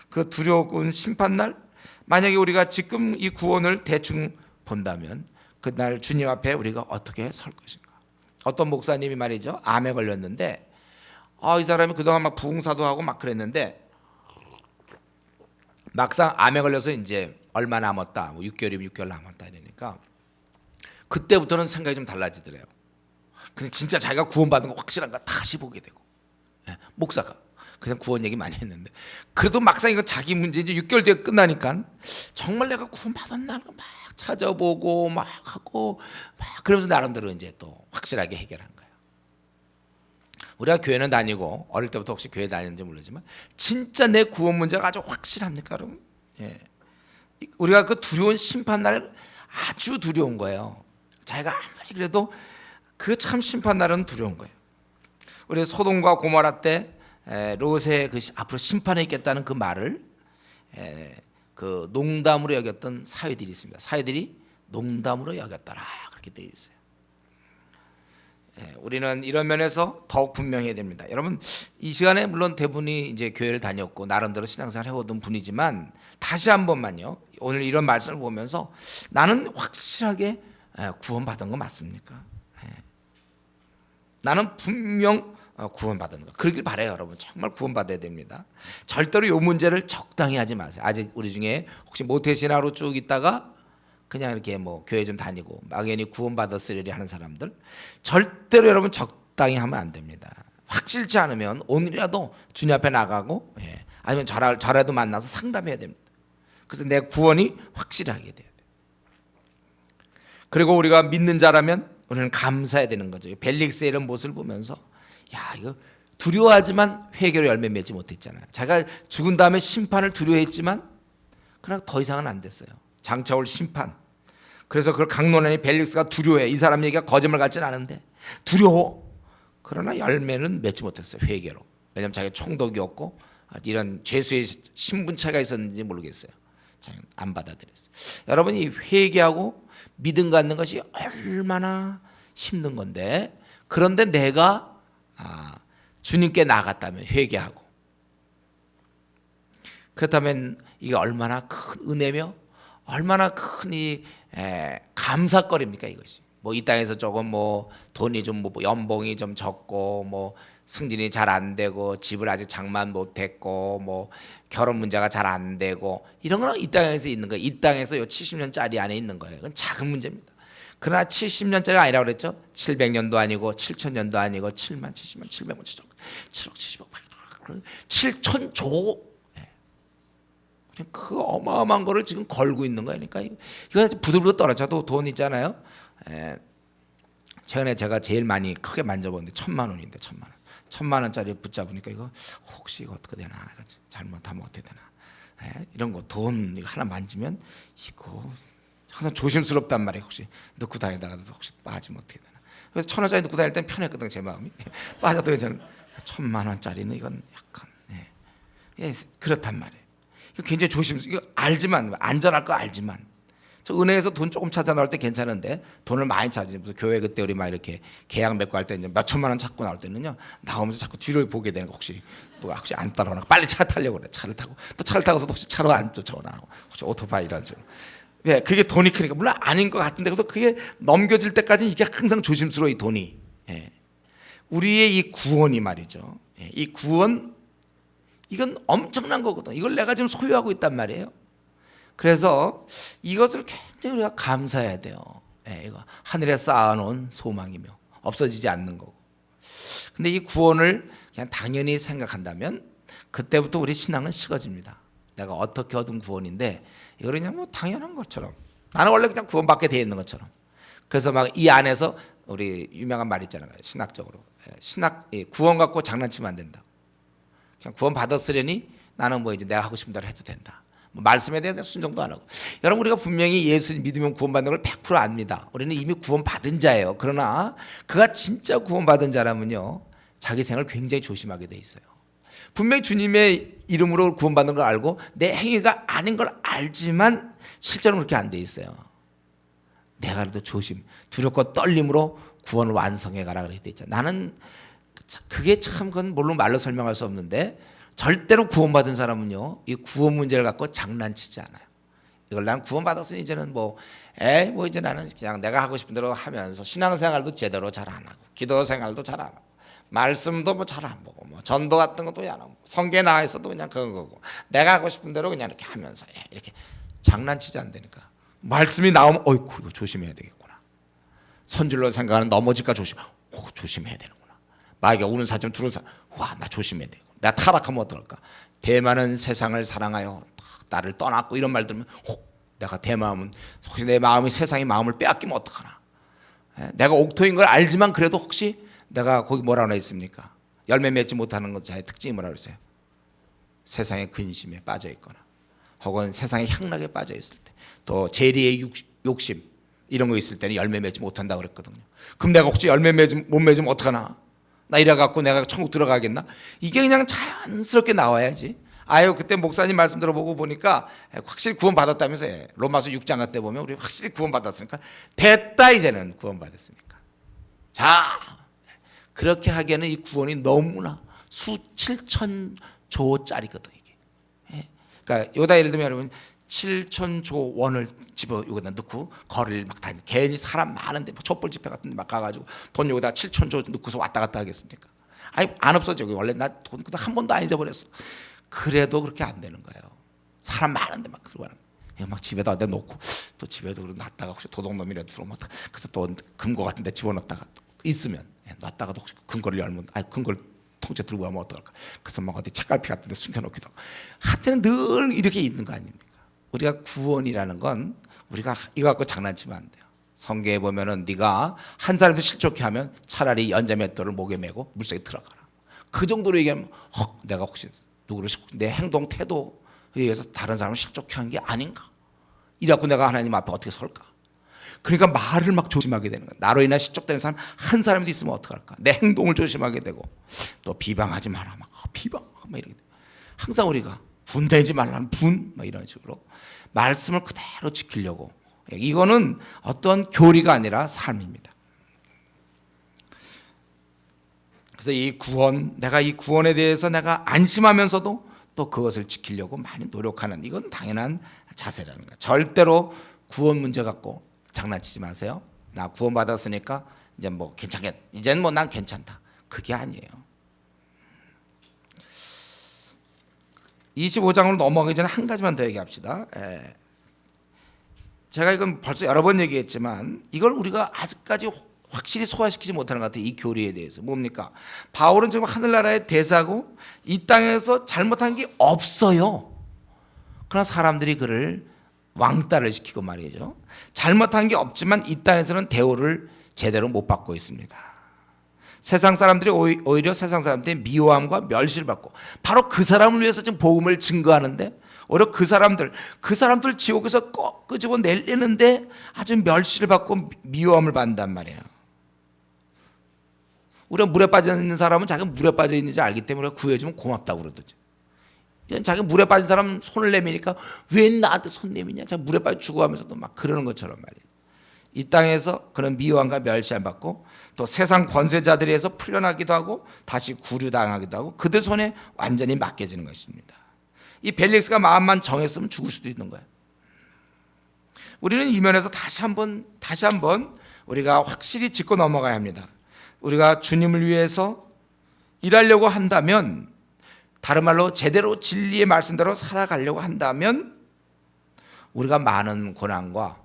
그 두려운 심판날, 만약에 우리가 지금 이 구원을 대충 본다면 그날 주님 앞에 우리가 어떻게 설 것인가. 어떤 목사님이 말이죠, 암에 걸렸는데 이 사람이 그동안 막 부흥사도 하고 막 그랬는데 막상 암에 걸려서 이제 얼마 남았다, 뭐 6개월이면 6개월 남았다 이러니까 그때부터는 생각이 좀 달라지더래요. 근데 진짜 자기가 구원받은 거 확실한가 다시 보게 되고, 목사가 그냥 구원 얘기 많이 했는데 그래도 막상 이거 자기 문제 이제 6개월 뒤에 끝나니까 정말 내가 구원받았나 막 찾아보고 막 하고 막 그러면서 나름대로 이제 또 확실하게 해결한 거예요. 우리가 교회는 다니고 어릴 때부터 혹시 교회 다니는지 모르지만 진짜 내 구원 문제가 아주 확실합니까, 여러분? 우리가 그 두려운 심판날 아주 두려운 거예요. 자기가 아무리 그래도 그 참 심판날은 두려운 거예요. 우리 소돔과 고모라 때 롯의 그 앞으로 심판에 있겠다는 그 말을 그 농담으로 여겼던 사회들이 있습니다. 사회들이 농담으로 여겼더라 그렇게 되어 있어요. 우리는 이런 면에서 더욱 분명해야 됩니다. 여러분 이 시간에 물론 대부분이 이제 교회를 다녔고 나름대로 신앙생활 해오던 분이지만 다시 한 번만요. 오늘 이런 말씀을 보면서 나는 확실하게 구원받은 거 맞습니까? 나는 분명 구원받은 거 그러길 바라요. 여러분 정말 구원받아야 됩니다. 절대로 이 문제를 적당히 하지 마세요. 아직 우리 중에 혹시 모태신앙으로 쭉 있다가 그냥 이렇게 뭐 교회 좀 다니고 막연히 구원받았으리 하는 사람들 절대로 여러분 적당히 하면 안 됩니다. 확실치 않으면 오늘이라도 주님 앞에 나가고 아니면 저라도 만나서 상담해야 됩니다. 그래서 내 구원이 확실하게 돼야 돼요. 그리고 우리가 믿는 자라면 우리는 감사해야 되는 거죠. 벨릭스의 이런 모습을 보면서 야 이거 두려워하지만 회개로 열매 맺지 못했잖아요. 자기가 죽은 다음에 심판을 두려워했지만 그러나 더 이상은 안 됐어요. 장차 올 심판. 그래서 그걸 강론하니 벨릭스가 두려워해. 이 사람 얘기가 거짓말 같지는 않은데 두려워. 그러나 열매는 맺지 못했어요. 회개로. 왜냐하면 자기가 총독이었고 이런 죄수의 신분차가 있었는지 모르겠어요. 자기는 안 받아들였어요. 여러분이 회개하고 믿음 갖는 것이 얼마나 힘든 건데 그런데 내가 주님께 나갔다면 회개하고 그렇다면 이게 얼마나 큰 은혜며 얼마나 큰 이 감사거리입니까 이것이. 뭐 이 땅에서 조금 뭐 돈이 좀 뭐 연봉이 좀 적고 뭐 승진이 잘 안 되고 집을 아직 장만 못 했고 뭐 결혼 문제가 잘 안 되고 이런 거는 이 땅에서 있는 거예요. 이 땅에서 요 70년짜리 안에 있는 거예요. 그건 작은 문제입니다. 그러나 70년짜리가 아니라고 그랬죠. 700년도 아니고 7000년도 아니고 7만 70만 700만 7억 70억 7천조 그 어마어마한 거를 지금 걸고 있는 거니까 그러니까 이거 부들부들 떨어져도 돈 있잖아요. 최근에 제가 제일 많이 크게 만져봤는데 1000만 원인데 1000만 원짜리 붙잡으니까 이거 혹시 이거 어떻게 되나 잘못하면 어떻게 되나 이런 거 돈 이거 하나 만지면 이거 항상 조심스럽단 말이에요. 혹시 넣고 다니다가도 혹시 빠지면 어떻게 되나. 그래서 1000원짜리 넣고 다닐 땐 편했거든 제 마음이. 빠져도 괜찮은 1000만 원짜리는 이건 약간 그렇단 말이에요. 이거 굉장히 이거 알지만 안전할 거 알지만 저 은행에서 돈 조금 찾아 나올 때 괜찮은데 돈을 많이 찾지. 무슨 교회 그때 우리 막 이렇게 계약 맺고 할 때 이제 몇 천만 원 찾고 나올 때는요 나오면서 자꾸 뒤를 보게 되는 거 혹시 누가 혹시 안 따라오나 빨리 차 타려고 그래. 차를 타고서 혹시 차로 안 쫓아오나 혹시 오토바이 이런 식으로. 왜 그게 돈이 크니까 물론 아닌 것 같은데 그래도 그게 넘겨질 때까지 이게 항상 조심스러워 이 돈이. 우리의 이 구원이 말이죠. 이 구원 이건 엄청난 거거든. 이걸 내가 지금 소유하고 있단 말이에요. 그래서 이것을 굉장히 우리가 감사해야 돼요. 이거 하늘에 쌓아놓은 소망이며 없어지지 않는 거고. 근데 이 구원을 그냥 당연히 생각한다면 그때부터 우리 신앙은 식어집니다. 내가 어떻게 얻은 구원인데 이걸 그냥 뭐 당연한 것처럼 나는 원래 그냥 구원받게 돼 있는 것처럼. 그래서 막 이 안에서 우리 유명한 말 있잖아요. 신학적으로 구원 갖고 장난치면 안 된다. 그냥 구원 받았으려니 나는 뭐 이제 내가 하고 싶은 대로 해도 된다. 말씀에 대해서 순종도 안 하고. 여러분 우리가 분명히 예수 믿으면 구원받는 걸 100% 압니다. 우리는 이미 구원받은 자예요. 그러나 그가 진짜 구원받은 자라면요 자기 생을 굉장히 조심하게 돼 있어요. 분명히 주님의 이름으로 구원받는 걸 알고 내 행위가 아닌 걸 알지만 실제로 그렇게 안 돼 있어요. 내가 그래도 조심, 두렵고 떨림으로 구원을 완성해 가라 그렇게 돼 있잖아. 나는 그게 참 그건 물론 말로 설명할 수 없는데 절대로 구원받은 사람은요 이 구원 문제를 갖고 장난치지 않아요. 이걸 난 구원받았으니 이제는 뭐 이제 나는 그냥 내가 하고 싶은 대로 하면서 신앙생활도 제대로 잘 안 하고 기도 생활도 잘 안 하고 말씀도 뭐 잘 안 보고 뭐 전도 같은 것도 안 하고 성경에 나와 있어도 그냥 그런 거고 내가 하고 싶은 대로 그냥 이렇게 하면서 이렇게 장난치지 않다니까. 말씀이 나오면 어이구 이거 조심해야 되겠구나. 선줄로 생각하는 넘어질까 조심해야 되는구나. 마귀가 우는 사람 두는 사람 와 나 조심해야 되고 내가 타락하면 어떨까. 대만은 세상을 사랑하여 나를 떠났고 이런 말 들으면 내가 대마음은 혹시 내 마음이 세상의 마음을 빼앗기면 어떡하나. 내가 옥토인 걸 알지만 그래도 혹시 내가 거기 뭐라고 했습니까? 열매 맺지 못하는 것 자의 특징이 뭐라고 그랬어요? 세상의 근심에 빠져 있거나 혹은 세상의 향락에 빠져 있을 때 또 재리의 욕심 이런 거 있을 때는 열매 맺지 못한다고 그랬거든요. 그럼 내가 혹시 열매 못 맺으면 어떡하나? 나 이래갖고 내가 천국 들어가겠나? 이게 그냥 자연스럽게 나와야지. 아유 그때 목사님 말씀 들어보고 보니까 확실히 구원받았다면서. 로마서 6장 같은 데 보면 우리 확실히 구원받았으니까 됐다 이제는 구원받았으니까. 자 그렇게 하기에는 이 구원이 너무나 수 7천조짜리거든 이게. 그러니까 요다 예를 들면 여러분 7천조 원을 집어 여기다 넣고 거리를 막 다니. 괜히 사람 많은데 뭐 촛불 집회 같은 데 막 가가지고 돈 여기다 7천조 넣고서 왔다 갔다 하겠습니까? 아니 안 없어져. 원래 나 돈 한 번도 안 잊어버렸어. 그래도 그렇게 안 되는 거예요. 사람 많은데 막 들어가는 거예요. 막 집에다 놓고 또 집에도 놨다가 혹시 도둑놈이라도 들어오면 그래서 또 금고 같은 데 집어넣었다가 있으면 놨다가도 혹시 금고를 열면 금고를 통째 들고 가면 어떨까. 그래서 막 어디 책갈피 같은 데 숨겨놓기도 하고. 하여튼 늘 이렇게 있는 거 아닙니까? 우리가 구원이라는 건 우리가 이거 갖고 장난치면 안 돼요. 성경에 보면은 네가 한 사람을 실족해 하면 차라리 연자맷돌을 목에 메고 물속에 들어가라. 그 정도로 얘기하면 내가 혹시 누구를 내 행동 태도에 의해서 다른 사람을 실족해 한 게 아닌가? 이래갖고 내가 하나님 앞에 어떻게 설까? 그러니까 말을 막 조심하게 되는 거야. 나로 인해 실족된 사람 한 사람도 있으면 어떡할까? 내 행동을 조심하게 되고 또 비방하지 마라. 막 비방 막 이렇게. 항상 우리가 분대지 말라는 막 이런 식으로 말씀을 그대로 지키려고. 이거는 어떤 교리가 아니라 삶입니다. 그래서 이 구원, 내가 이 구원에 대해서 내가 안심하면서도 또 그것을 지키려고 많이 노력하는 이건 당연한 자세라는 거예요. 절대로 구원 문제 갖고 장난치지 마세요. 나 구원 받았으니까 이제 뭐 괜찮겠, 이제는 뭐 난 괜찮다. 그게 아니에요. 25장으로 넘어가기 전에 한 가지만 더 얘기합시다. 제가 이건 벌써 여러 번 얘기했지만 이걸 우리가 아직까지 확실히 소화시키지 못하는 것 같아요. 이 교리에 대해서. 뭡니까? 바울은 지금 하늘나라의 대사고 이 땅에서 잘못한 게 없어요. 그러나 사람들이 그를 왕따를 시키고 말이죠. 잘못한 게 없지만 이 땅에서는 대우를 제대로 못 받고 있습니다. 세상 사람들이 오히려 세상 사람들의 미워함과 멸시를 받고 바로 그 사람을 위해서 지금 복음을 증거하는데 오히려 그 사람들 지옥에서 꼭 끄집어 내려는데 아주 멸시를 받고 미워함을 받는단 말이에요. 우리가 물에 빠져 있는 사람은 자기가 물에 빠져 있는지 알기 때문에 구해주면 고맙다고 그러더지. 자기가 물에 빠진 사람 손을 내미니까 왜 나한테 손 내미냐. 자기가 물에 빠져 죽어가면서도 막 그러는 것처럼 말이에요. 이 땅에서 그런 미워함과 멸시함 받고 또 세상 권세자들에 의해서 풀려나기도 하고 다시 구류당하기도 하고 그들 손에 완전히 맡겨지는 것입니다. 이 벨릭스가 마음만 정했으면 죽을 수도 있는 거예요. 우리는 이 면에서 다시 한번 우리가 확실히 짚고 넘어가야 합니다. 우리가 주님을 위해서 일하려고 한다면, 다른 말로 제대로 진리의 말씀대로 살아가려고 한다면 우리가 많은 고난과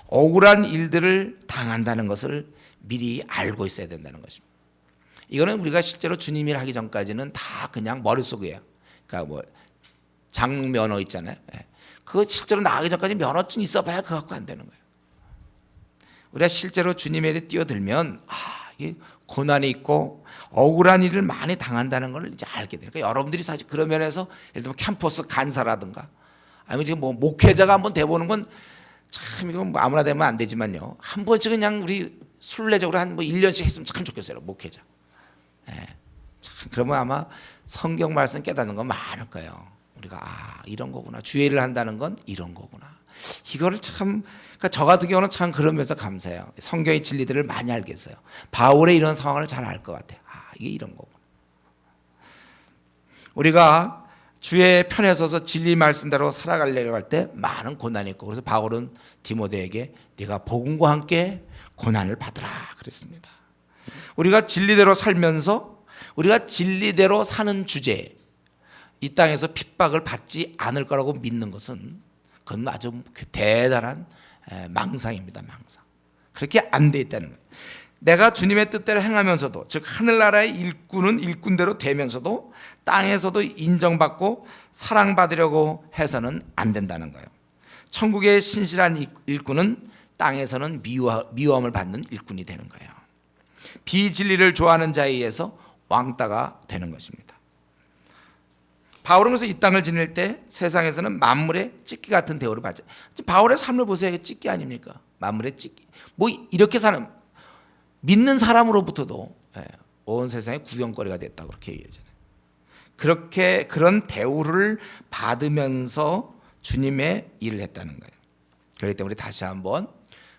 억울한 일들을 당한다는 것을 미리 알고 있어야 된다는 것입니다. 이거는 우리가 실제로 주님 일 하기 전까지는 다 그냥 머릿속이에요. 그러니까 뭐 장면허 있잖아요. 그거 실제로 나가기 전까지 면허증 있어봐야 그거 갖고 안 되는 거예요. 우리가 실제로 주님의 일에 뛰어들면 이게 고난이 있고 억울한 일을 많이 당한다는 걸 이제 알게 돼요. 그러니까 여러분들이 사실 그런 면에서 예를 들면 캠퍼스 간사라든가 아니면 지금 뭐 목회자가 한번 돼보는 건 참 이건 뭐 아무나 되면 안 되지만요. 한 번씩 그냥 우리 순례적으로 한 뭐 1년씩 했으면 참 좋겠어요. 목회자. 예. 참 그러면 아마 성경 말씀 깨닫는 건 많을 거예요. 우리가 이런 거구나. 주의 일을 한다는 건 이런 거구나. 이거를 참 그러니까 저 같은 경우는 참 그러면서 감사해요. 성경의 진리들을 많이 알겠어요. 바울의 이런 상황을 잘 알 것 같아요. 이게 이런 거구나. 우리가 주의 편에 서서 진리 말씀대로 살아가려고 할 때 많은 고난이 있고 그래서 바울은 디모데에게 네가 복음과 함께 고난을 받으라 그랬습니다. 우리가 진리대로 살면서 우리가 진리대로 사는 주제에 이 땅에서 핍박을 받지 않을 거라고 믿는 것은 그건 아주 대단한 망상입니다. 망상. 그렇게 안 돼 있다는 거예요. 내가 주님의 뜻대로 행하면서도 즉 하늘나라의 일꾼은 일꾼대로 되면서도 땅에서도 인정받고 사랑받으려고 해서는 안 된다는 거예요. 천국의 신실한 일꾼은 땅에서는 미워함을 받는 일꾼이 되는 거예요. 비진리를 좋아하는 자에 의해서 왕따가 되는 것입니다. 바울은 그래서 이 땅을 지낼 때 세상에서는 만물의 찢기 같은 대우를 받죠. 바울의 삶을 보세요. 이게 찢기 아닙니까? 만물의 찢기. 뭐 이렇게 사는 믿는 사람으로부터도 온 세상의 구경거리가 됐다 그렇게 얘기하잖아요. 그렇게 그런 대우를 받으면서 주님의 일을 했다는 거예요. 그렇기 때문에 다시 한번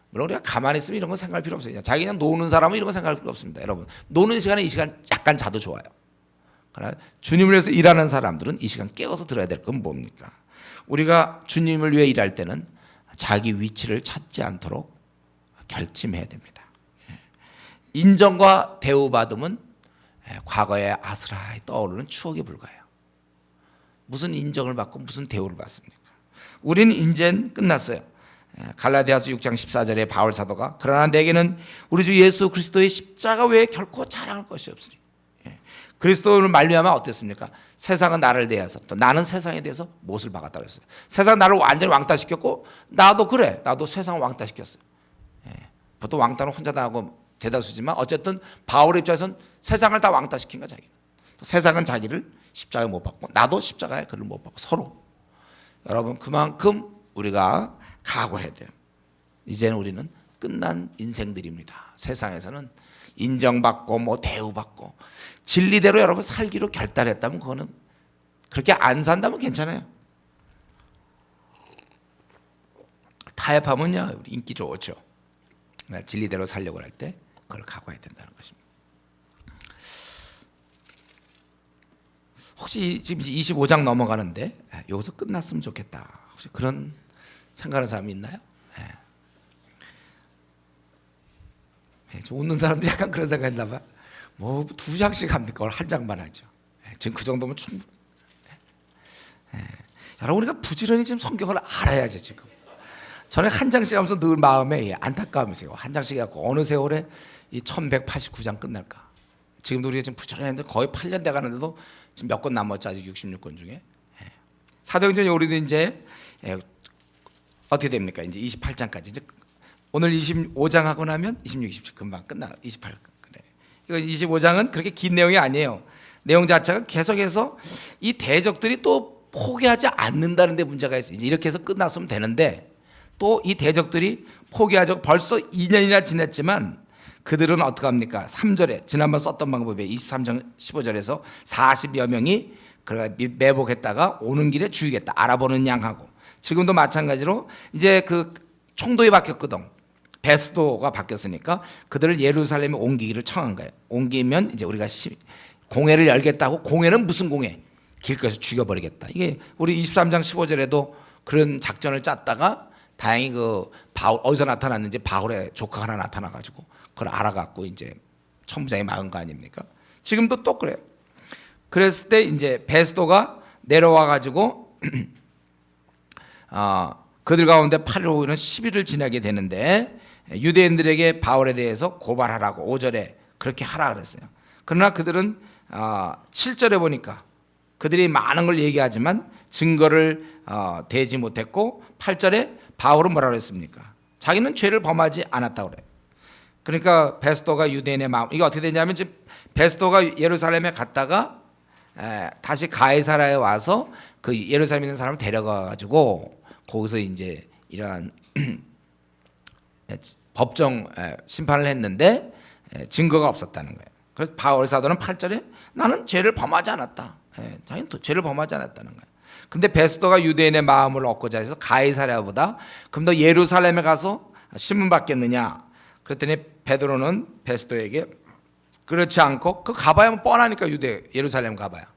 물론 우리가 가만히 있으면 이런 거 생각할 필요 없어요. 자기 그냥 노는 사람은 이런 거 생각할 필요 없습니다. 여러분 노는 시간에 이 시간 약간 자도 좋아요. 그러나 주님을 위해서 일하는 사람들은 이 시간 깨워서 들어야 될 건 뭡니까? 우리가 주님을 위해 일할 때는 자기 위치를 찾지 않도록 결심해야 됩니다. 인정과 대우받음은 과거에 아스라이 떠오르는 추억에 불과해요. 무슨 인정을 받고 무슨 대우를 받습니까? 우리는 이젠 끝났어요. 갈라디아서 6장 14절에 바울 사도가 그러나 내게는 우리 주 예수 그리스도의 십자가 외에 결코 자랑할 것이 없으니 그리스도를 말미암아 어땠습니까? 세상은 나를 대해서 또 나는 세상에 대해서 못을 박았다고 했어요. 세상 나를 완전히 왕따시켰고 나도 그래. 나도 세상을 왕따시켰어요. 보통 왕따는 혼자 당하고 대다수지만 어쨌든 바울의 입장에서는 세상을 다 왕따시킨 거야 자기는. 세상은 자기를 십자가에 못 박고 나도 십자가에 그를 못 박고 서로. 여러분 그만큼 우리가 각오해야 돼요. 이제는 우리는 끝난 인생들입니다. 세상에서는 인정받고 뭐 대우받고 진리대로 여러분 살기로 결단했다면 그거는 그렇게 안 산다면 괜찮아요. 타협하면요 인기 좋죠. 진리대로 살려고 할 때 그걸 각오해야 된다는 것입니다. 혹시 지금 25장 넘어가는데 여기서 끝났으면 좋겠다. 혹시 그런 생각하는 사람이 있나요? 저 웃는 사람들이 약간 그런 생각했나 봐. 뭐 2장씩 합니까? 오늘 한 장만 하죠. 지금 그 정도면 충분. 여러분 우리가 부지런히 지금 성경을 알아야죠 지금. 저는 한 장씩 하면서 늘 마음에 안타까움이 있어요. 한 장씩 해갖고 어느 세월에 이 1189장 끝날까? 지금도 우리가 지금 부지런히 했는데 거의 8년 돼 가는데도 지금 몇 권 남았죠. 아직 66권 중에. 사도행전이 우리도 이제 어떻게 됩니까? 이제 28장까지 이제 오늘 25장 하고 나면 26, 27 금방 끝나. 28 그래. 이거 25장은 그렇게 긴 내용이 아니에요. 내용 자체가 계속해서 이 대적들이 또 포기하지 않는다는 데 문제가 있어요. 이제 이렇게 해서 끝났으면 되는데 또 이 대적들이 포기하죠. 벌써 2년이나 지났지만 그들은 어떻게 합니까? 3절에 지난번 썼던 방법에 23장 15절에서 40여 명이 매복했다가 오는 길에 죽이겠다. 알아보는 양하고 지금도 마찬가지로 이제 그 총독이 바뀌었거든. 베스도가 바뀌었으니까 그들을 예루살렘에 옮기기를 청한 거예요. 옮기면 이제 우리가 공회를 열겠다고. 공회는 무슨 공회? 길거리에서 죽여버리겠다. 이게 우리 23장 15절에도 그런 작전을 짰다가 다행히 그 바울 어디서 나타났는지 바울의 조카가 하나 나타나가지고 그걸 알아갖고 이제 천부장이 막은 거 아닙니까? 지금도 또 그래요. 그랬을 때 이제 베스도가 내려와가지고 그들 가운데 8일 후에는 10일을 지나게 되는데 유대인들에게 바울에 대해서 고발하라고 5절에 그렇게 하라 그랬어요. 그러나 그들은 7절에 보니까 그들이 많은 걸 얘기하지만 증거를 대지 못했고 8절에 바울은 뭐라고 했습니까? 자기는 죄를 범하지 않았다고 그래요. 그러니까 베스도가 유대인의 마음, 이게 어떻게 되냐면 지금 베스도가 예루살렘에 갔다가 다시 가이사라에 와서 그 예루살렘에 있는 사람을 데려가 가지고 거기서 이제 이러한 법정 심판을 했는데 증거가 없었다는 거예요. 그래서 바울 사도는 8절에 나는 죄를 범하지 않았다. 자기는 죄를 범하지 않았다는 거예요. 근데 베스도가 유대인의 마음을 얻고자 해서 가이사랴보다 그럼 너 예루살렘에 가서 신문 받겠느냐? 그랬더니 베드로는 베스도에게 그렇지 않고 그 가봐야 뻔하니까 예루살렘 가봐야.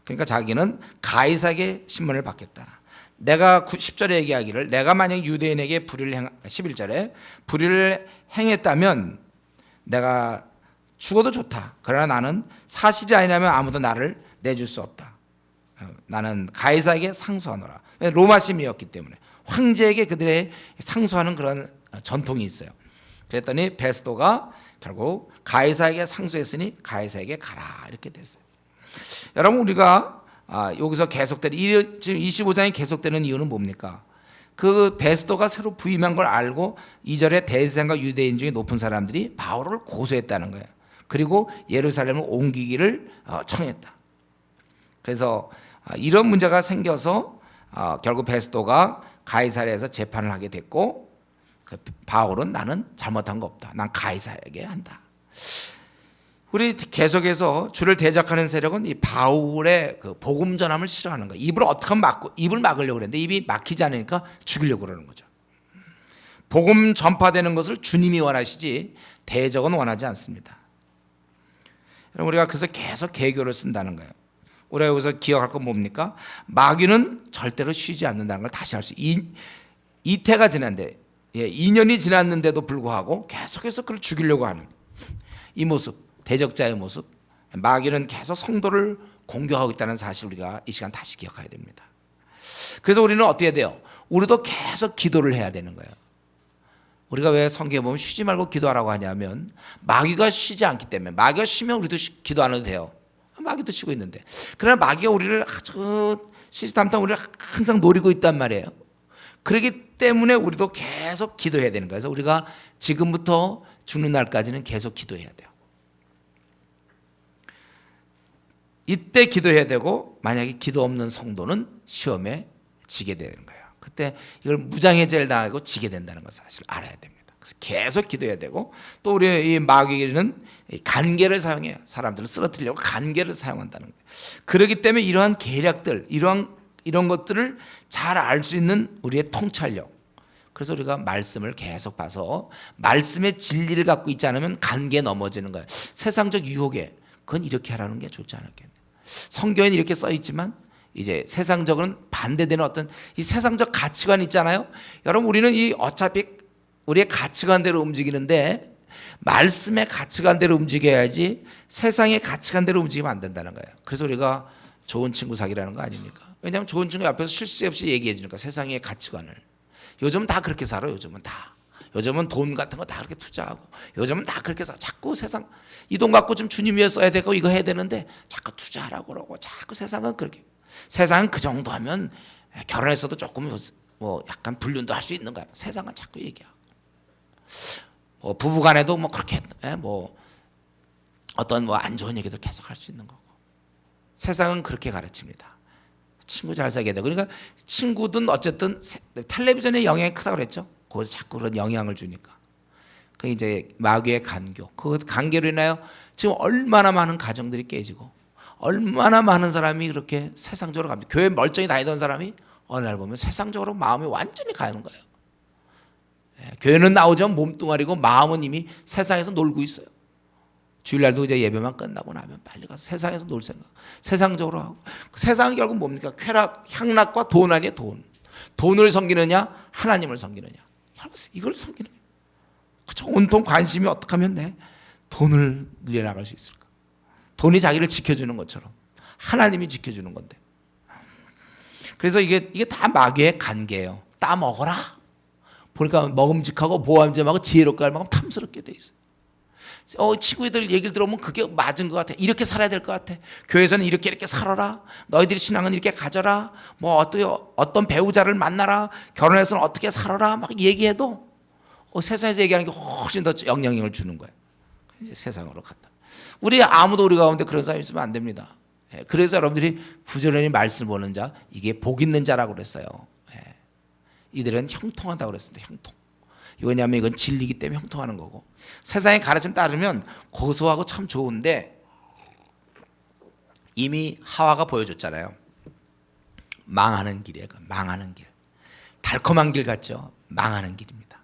그러니까 자기는 가이사에게 신문을 받겠다. 내가 10절에 얘기하기를 내가 만약 유대인에게 11절에 불의를 행했다면 내가 죽어도 좋다. 그러나 나는 사실이 아니라면 아무도 나를 내줄 수 없다. 나는 가이사에게 상소하노라. 로마 시민이었기 때문에 황제에게 그들의 상소하는 그런 전통이 있어요. 그랬더니 베스도가 결국 가이사에게 상소했으니 가이사에게 가라 이렇게 됐어요. 여러분 우리가 여기서 계속되는 지금 25장이 계속되는 이유는 뭡니까? 그 베스도가 새로 부임한 걸 알고 2절에 대제사장과 유대인 중에 높은 사람들이 바울을 고소했다는 거예요. 그리고 예루살렘을 옮기기를 청했다. 그래서 이런 문제가 생겨서 결국 베스도가 가이사랴에서 재판을 하게 됐고 바울은 나는 잘못한 거 없다. 난 가이사에게 한다. 우리 계속해서 주를 대적하는 세력은 이 바울의 그 복음 전함을 싫어하는 거예요. 입을 어떻게 하면 입을 막으려고 그랬는데 입이 막히지 않으니까 죽이려고 그러는 거죠. 복음 전파되는 것을 주님이 원하시지 대적은 원하지 않습니다. 여러분 우리가 그래서 계속 계교를 쓴다는 거예요. 우리가 여기서 기억할 건 뭡니까? 마귀는 절대로 쉬지 않는다는 걸 다시 할 수. 이태가 지났는데 2년이 지났는데도 불구하고 계속해서 그를 죽이려고 하는 이 모습, 대적자의 모습. 마귀는 계속 성도를 공격하고 있다는 사실 우리가 이 시간 다시 기억해야 됩니다. 그래서 우리는 어떻게 해야 돼요? 우리도 계속 기도를 해야 되는 거예요. 우리가 왜 성경에 보면 쉬지 말고 기도하라고 하냐면 마귀가 쉬지 않기 때문에. 마귀가 쉬면 우리도 기도 안 해도 돼요. 마귀도 치고 있는데. 그러나 마귀가 우리를 아주 시시탐탐 우리를 항상 노리고 있단 말이에요. 그렇기 때문에 우리도 계속 기도해야 되는 거예요. 그래서 우리가 지금부터 죽는 날까지는 계속 기도해야 돼요. 이때 기도해야 되고 만약에 기도 없는 성도는 시험에 지게 되는 거예요. 그때 이걸 무장해제를 당하고 지게 된다는 것을 사실 알아야 됩니다. 그래서 계속 기도해야 되고 또 우리 이 마귀는 간계를 사용해요. 사람들을 쓰러뜨리려고 간계를 사용한다는 거예요. 그렇기 때문에 이러한 계략들, 이런 것들을 잘 알 수 있는 우리의 통찰력. 그래서 우리가 말씀을 계속 봐서 말씀의 진리를 갖고 있지 않으면 간계에 넘어지는 거예요. 세상적 유혹에 그건 이렇게 하라는 게 좋지 않았겠네. 성경에는 이렇게 써 있지만 이제 세상적으로는 반대되는 어떤 이 세상적 가치관 있잖아요. 여러분 우리는 이 어차피 우리의 가치관대로 움직이는데 말씀의 가치관대로 움직여야지 세상의 가치관대로 움직이면 안 된다는 거예요. 그래서 우리가 좋은 친구 사귀라는 거 아닙니까? 왜냐하면 좋은 친구 옆에서 쉴 새 없이 얘기해 주니까 세상의 가치관을. 요즘은 다 그렇게 살아. 요즘은 돈 같은 거 다 그렇게 투자하고 요즘은 다 그렇게 살아. 자꾸 세상 이 돈 갖고 좀 주님 위해 써야 되고 이거 해야 되는데 자꾸 투자하라고 그러고 자꾸 세상은 그렇게. 세상은 그 정도 하면 결혼했어도 조금 뭐 약간 불륜도 할 수 있는 거야. 세상은 자꾸 얘기하고 뭐 부부간에도 뭐 그렇게 뭐 어떤 뭐 안 좋은 얘기도 계속 할 수 있는 거고. 세상은 그렇게 가르칩니다. 친구 잘 사귀어야 되고. 그러니까 친구든 어쨌든 텔레비전의 영향이 크다고 그랬죠. 거기서 자꾸 그런 영향을 주니까. 그 이제 마귀의 간교. 그 간계로 인하여 지금 얼마나 많은 가정들이 깨지고 얼마나 많은 사람이 그렇게 세상적으로 갑니다. 교회 멀쩡히 다니던 사람이 어느 날 보면 세상적으로 마음이 완전히 가는 거예요. 교회는 나오지만 몸뚱아리고 마음은 이미 세상에서 놀고 있어요. 주일날도 이제 예배만 끝나고 나면 빨리 가서 세상에서 놀 생각. 세상적으로 하고. 세상이 결국 뭡니까? 쾌락, 향락과 돈 아니에요. 돈. 돈을 섬기느냐 하나님을 섬기느냐. 결국 이걸 섬기느냐. 그쵸? 온통 관심이 어떻게 하면 내 돈을 늘려나갈 수 있을까. 돈이 자기를 지켜주는 것처럼 하나님이 지켜주는 건데. 그래서 이게 다 마귀의 간계예요. 따 먹어라. 보니까 먹음직하고 보암직하고 지혜롭게 알만큼 탐스럽게 돼 있어요. 친구들 얘기를 들어보면 그게 맞은 것 같아. 이렇게 살아야 될 것 같아. 교회에서는 이렇게 살아라. 너희들이 신앙은 이렇게 가져라. 뭐 어떤 배우자를 만나라. 결혼해서는 어떻게 살아라. 막 얘기해도 세상에서 얘기하는 게 훨씬 더 영향력을 주는 거예요. 이제 세상으로 갔다. 우리 가운데 그런 사람이 있으면 안 됩니다. 그래서 여러분들이 부지런히 말씀 보는 자, 이게 복 있는 자라고 그랬어요. 이들은 형통하다고 그랬습니다. 형통. 왜냐하면 이건 진리이기 때문에 형통하는 거고, 세상의 가르침 따르면 고소하고 참 좋은데 이미 하와가 보여줬잖아요. 망하는 길이에요. 망하는 길. 달콤한 길 같죠? 망하는 길입니다.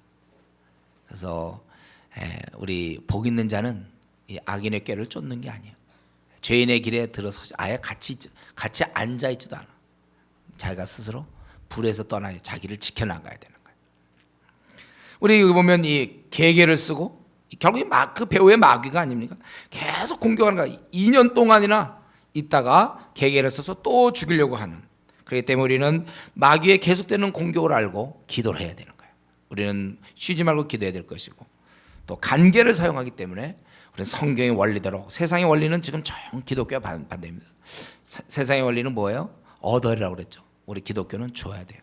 그래서 우리 복 있는 자는 이 악인의 꾀를 쫓는 게 아니에요. 죄인의 길에 들어서지 아예 같이 앉아 있지도 않아. 자기가 스스로 불에서 떠나 자기를 지켜나가야 되는 거예요. 우리 여기 보면 이 계계를 쓰고 결국 그 배우의 마귀가 아닙니까? 계속 공격하는 거야. 2년 동안이나 있다가 계계를 써서 또 죽이려고 하는. 그렇기 때문에 우리는 마귀의 계속되는 공격을 알고 기도를 해야 되는 거예요. 우리는 쉬지 말고 기도해야 될 것이고, 또 간계를 사용하기 때문에 우리는 성경의 원리대로, 세상의 원리는 지금 정 기독교와 반대입니다. 세상의 원리는 뭐예요? 얻으라고 그랬죠. 우리 기독교는 줘야 돼요.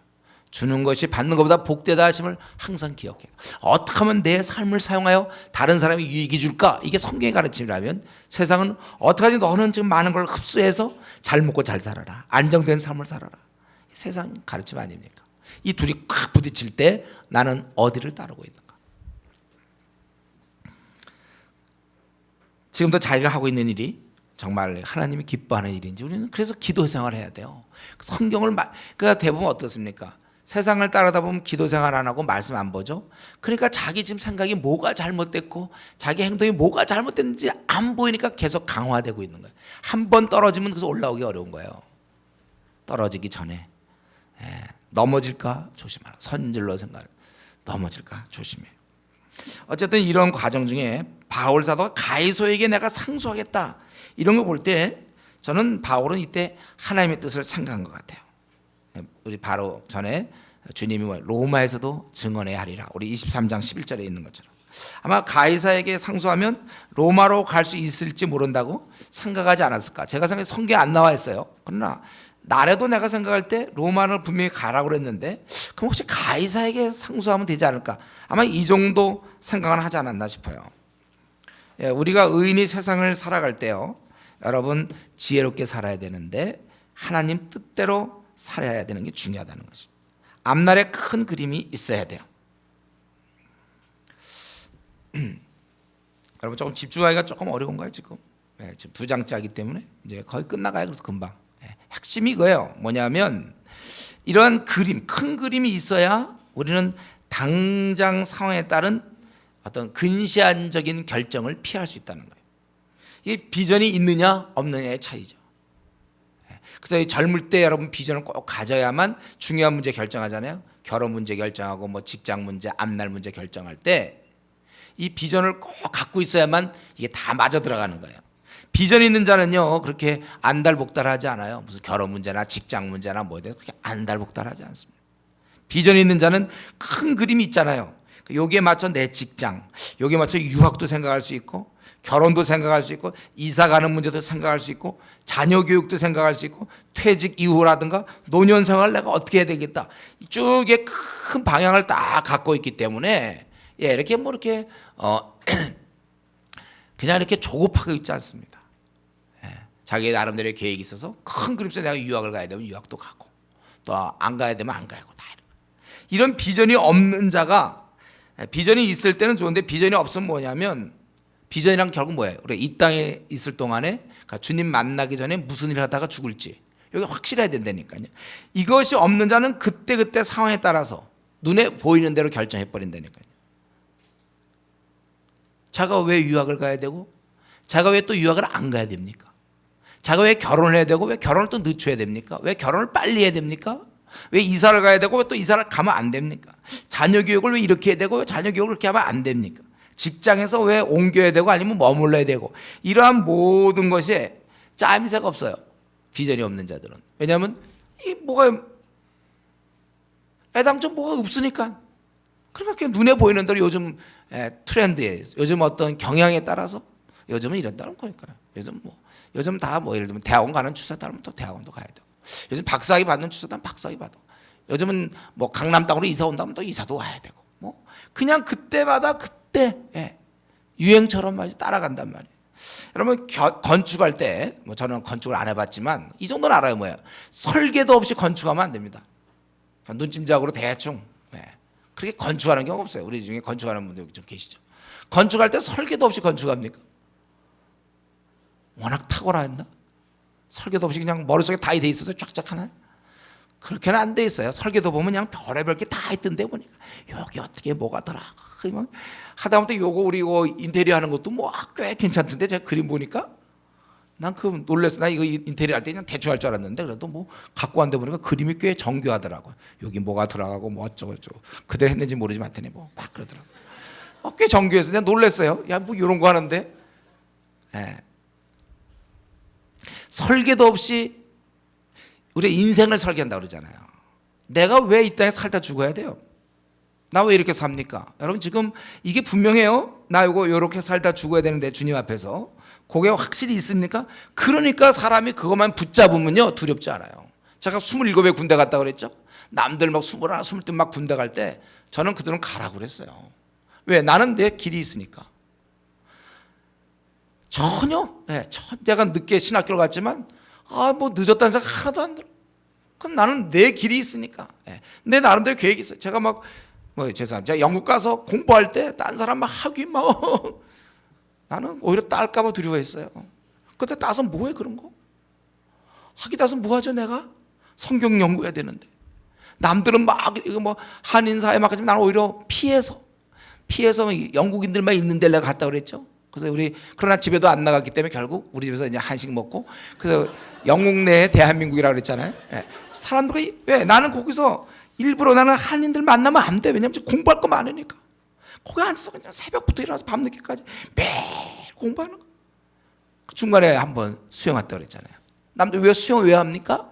주는 것이 받는 것보다 복되다 하심을 항상 기억해요. 어떻게 하면 내 삶을 사용하여 다른 사람이 유익이 줄까? 이게 성경의 가르침이라면, 세상은 어떻게 하지 너는 지금 많은 걸 흡수해서 잘 먹고 잘 살아라, 안정된 삶을 살아라. 세상 가르침 아닙니까? 이 둘이 콱 부딪힐 때 나는 어디를 따르고 있는가? 지금도 자기가 하고 있는 일이 정말 하나님이 기뻐하는 일인지 우리는 그래서 기도 생활을 해야 돼요. 성경을 그러니까 대부분 어떻습니까? 세상을 따르다 보면 기도 생활 안 하고 말씀 안 보죠. 그러니까 자기 지금 생각이 뭐가 잘못됐고 자기 행동이 뭐가 잘못됐는지 안 보이니까 계속 강화되고 있는 거예요. 한 번 떨어지면 그래서 올라오기 어려운 거예요. 떨어지기 전에 넘어질까 조심하라. 선질로 생각. 넘어질까 조심해. 어쨌든 이런 과정 중에 바울 사도가 가이소에게 내가 상소하겠다 이런 거 볼 때 저는 바울은 이때 하나님의 뜻을 생각한 것 같아요. 우리 바로 전에 주님이 로마에서도 증언해야 하리라, 우리 23장 11절에 있는 것처럼 아마 가이사에게 상소하면 로마로 갈 수 있을지 모른다고 생각하지 않았을까. 제가 생각해 성경에 안 나와 있어요. 그러나 나라도 내가 생각할 때 로마를 분명히 가라고 그랬는데 그럼 혹시 가이사에게 상소하면 되지 않을까. 아마 이 정도 생각은 하지 않았나 싶어요. 우리가 의인이 세상을 살아갈 때요, 여러분 지혜롭게 살아야 되는데 하나님 뜻대로 살아야 되는 게 중요하다는 것이죠. 앞날에 큰 그림이 있어야 돼요. 여러분 조금 집중하기가 조금 어려운가요 지금? 지금 2장짜기 때문에 이제 거의 끝나가요. 그래서 금방. 핵심이 이거예요. 뭐냐면 이러한 그림, 큰 그림이 있어야 우리는 당장 상황에 따른 어떤 근시안적인 결정을 피할 수 있다는 거예요. 이게 비전이 있느냐 없느냐의 차이죠. 그래서 젊을 때 여러분 비전을 꼭 가져야만 중요한 문제 결정하잖아요. 결혼 문제 결정하고 뭐 직장 문제, 앞날 문제 결정할 때 이 비전을 꼭 갖고 있어야만 이게 다 맞아 들어가는 거예요. 비전 있는 자는요 그렇게 안달복달하지 않아요. 무슨 결혼 문제나 직장 문제나 뭐에 대해서 그렇게 안달복달하지 않습니다. 비전 있는 자는 큰 그림이 있잖아요. 여기에 맞춰 내 직장, 여기에 맞춰 유학도 생각할 수 있고 결혼도 생각할 수 있고 이사 가는 문제도 생각할 수 있고 자녀 교육도 생각할 수 있고 퇴직 이후라든가 노년 생활 내가 어떻게 해야 되겠다. 쭉의 큰 방향을 딱 갖고 있기 때문에 이렇게 뭐 이렇게 그냥 이렇게 조급하게 있지 않습니다. 자기 나름대로의 계획이 있어서 큰 그림에서 내가 유학을 가야 되면 유학도 가고 또 안 가야 되면 안 가고 다 이런 비전이 없는 자가, 비전이 있을 때는 좋은데 비전이 없으면 뭐냐면 비전이란 결국 뭐예요? 우리가 이 땅에 있을 동안에 그러니까 주님 만나기 전에 무슨 일을 하다가 죽을지 여기 확실해야 된다니까요. 이것이 없는 자는 그때그때 상황에 따라서 눈에 보이는 대로 결정해 버린다니까요. 자가 왜 유학을 가야 되고 자가 왜 또 유학을 안 가야 됩니까? 자가 왜 결혼을 해야 되고 왜 결혼을 또 늦춰야 됩니까? 왜 결혼을 빨리 해야 됩니까? 왜 이사를 가야 되고 왜 또 이사를 가면 안 됩니까? 자녀 교육을 왜 이렇게 해야 되고 왜 자녀 교육을 그렇게 하면 안 됩니까? 직장에서 왜 옮겨야 되고 아니면 머물러야 되고 이러한 모든 것이 짜임새가 없어요. 비전이 없는 자들은. 왜냐하면 이 뭐가 애당초 뭐가 없으니까. 그렇게 눈에 보이는 대로 요즘 트렌드에 요즘 어떤 경향에 따라서 요즘은 이런다는 거니까요. 요즘 다 뭐 예를 들면 대학원 가는 추세 따르면 또 대학원도 가야 되고 요즘 박사학위 받는 추세다면 박사학위 받고 요즘은 뭐 강남 땅으로 이사 온다면 또 이사도 와야 되고 뭐 그냥 그때마다 그때 유행처럼 말이지 따라간단 말이에요. 여러분 건축할 때 뭐 저는 건축을 안 해봤지만 이 정도는 알아요. 뭐예요? 설계도 없이 건축하면 안 됩니다. 눈짐작으로 대충 그렇게 건축하는 경우 없어요. 우리 중에 건축하는 분들 좀 계시죠. 건축할 때 설계도 없이 건축합니까? 워낙 탁월했나? 설계도 없이 그냥 머릿속에 다 돼 있어서 쫙쫙 하나? 그렇게는 안 돼 있어요. 설계도 보면 그냥 별의별 게 다 있던데 보니까 여기 어떻게 뭐가 더라 하다못해 요거 우리 이거 인테리어 하는 것도 뭐 꽤 괜찮던데 제가 그림 보니까 난 그 놀랬어. 나 이거 인테리어 할 때 그냥 대충 할 줄 알았는데 그래도 뭐 갖고 왔는데 보니까 그림이 꽤 정교하더라고요. 여기 뭐가 들어가고 뭐 어쩌고저쩌고 그대로 했는지 모르지만 하여튼 뭐 막 그러더라고요. 꽤 정교해서 내가 놀랬어요. 야 뭐 이런 거 하는데 설계도 없이 우리 인생을 설계한다고 그러잖아요. 내가 왜 이 땅에 살다 죽어야 돼요? 나 왜 이렇게 삽니까? 여러분 지금 이게 분명해요. 나 이거 이렇게 살다 죽어야 되는데 주님 앞에서 그게 확실히 있습니까? 그러니까 사람이 그것만 붙잡으면요 두렵지 않아요. 제가 27에 군대 갔다 그랬죠. 남들 막 21, 22 막 군대 갈 때 저는 그들은 가라고 그랬어요. 왜? 나는 내 길이 있으니까. 전혀 내가 늦게 신학교를 갔지만 뭐 늦었다는 생각 하나도 안 들어. 그럼 나는 내 길이 있으니까 내 나름대로 계획이 있어요. 제가 막 죄송합니다. 제가 영국 가서 공부할 때 딴 사람 막 학위 막 나는 오히려 딸까봐 두려워했어요. 근데 따서 뭐해 그런 거? 학위 따서 뭐하죠 내가? 성경 연구해야 되는데 남들은 막 이거 뭐 한인사회 막 하지만 나는 오히려 피해서 영국인들만 있는 데 내가 갔다 그랬죠. 그래서 그러나 집에도 안 나갔기 때문에 결국 우리 집에서 이제 한식 먹고 그래서 영국 내에 대한민국이라고 그랬잖아요. 사람들이 왜 나는 거기서 일부러 나는 한인들 만나면 안 돼. 왜냐면 공부할 거 많으니까. 거기 앉아서 그냥 새벽부터 일어나서 밤늦게까지 매일 공부하는 거. 중간에 한번 수영 갔다 그랬잖아요. 남들 왜 수영 왜 합니까?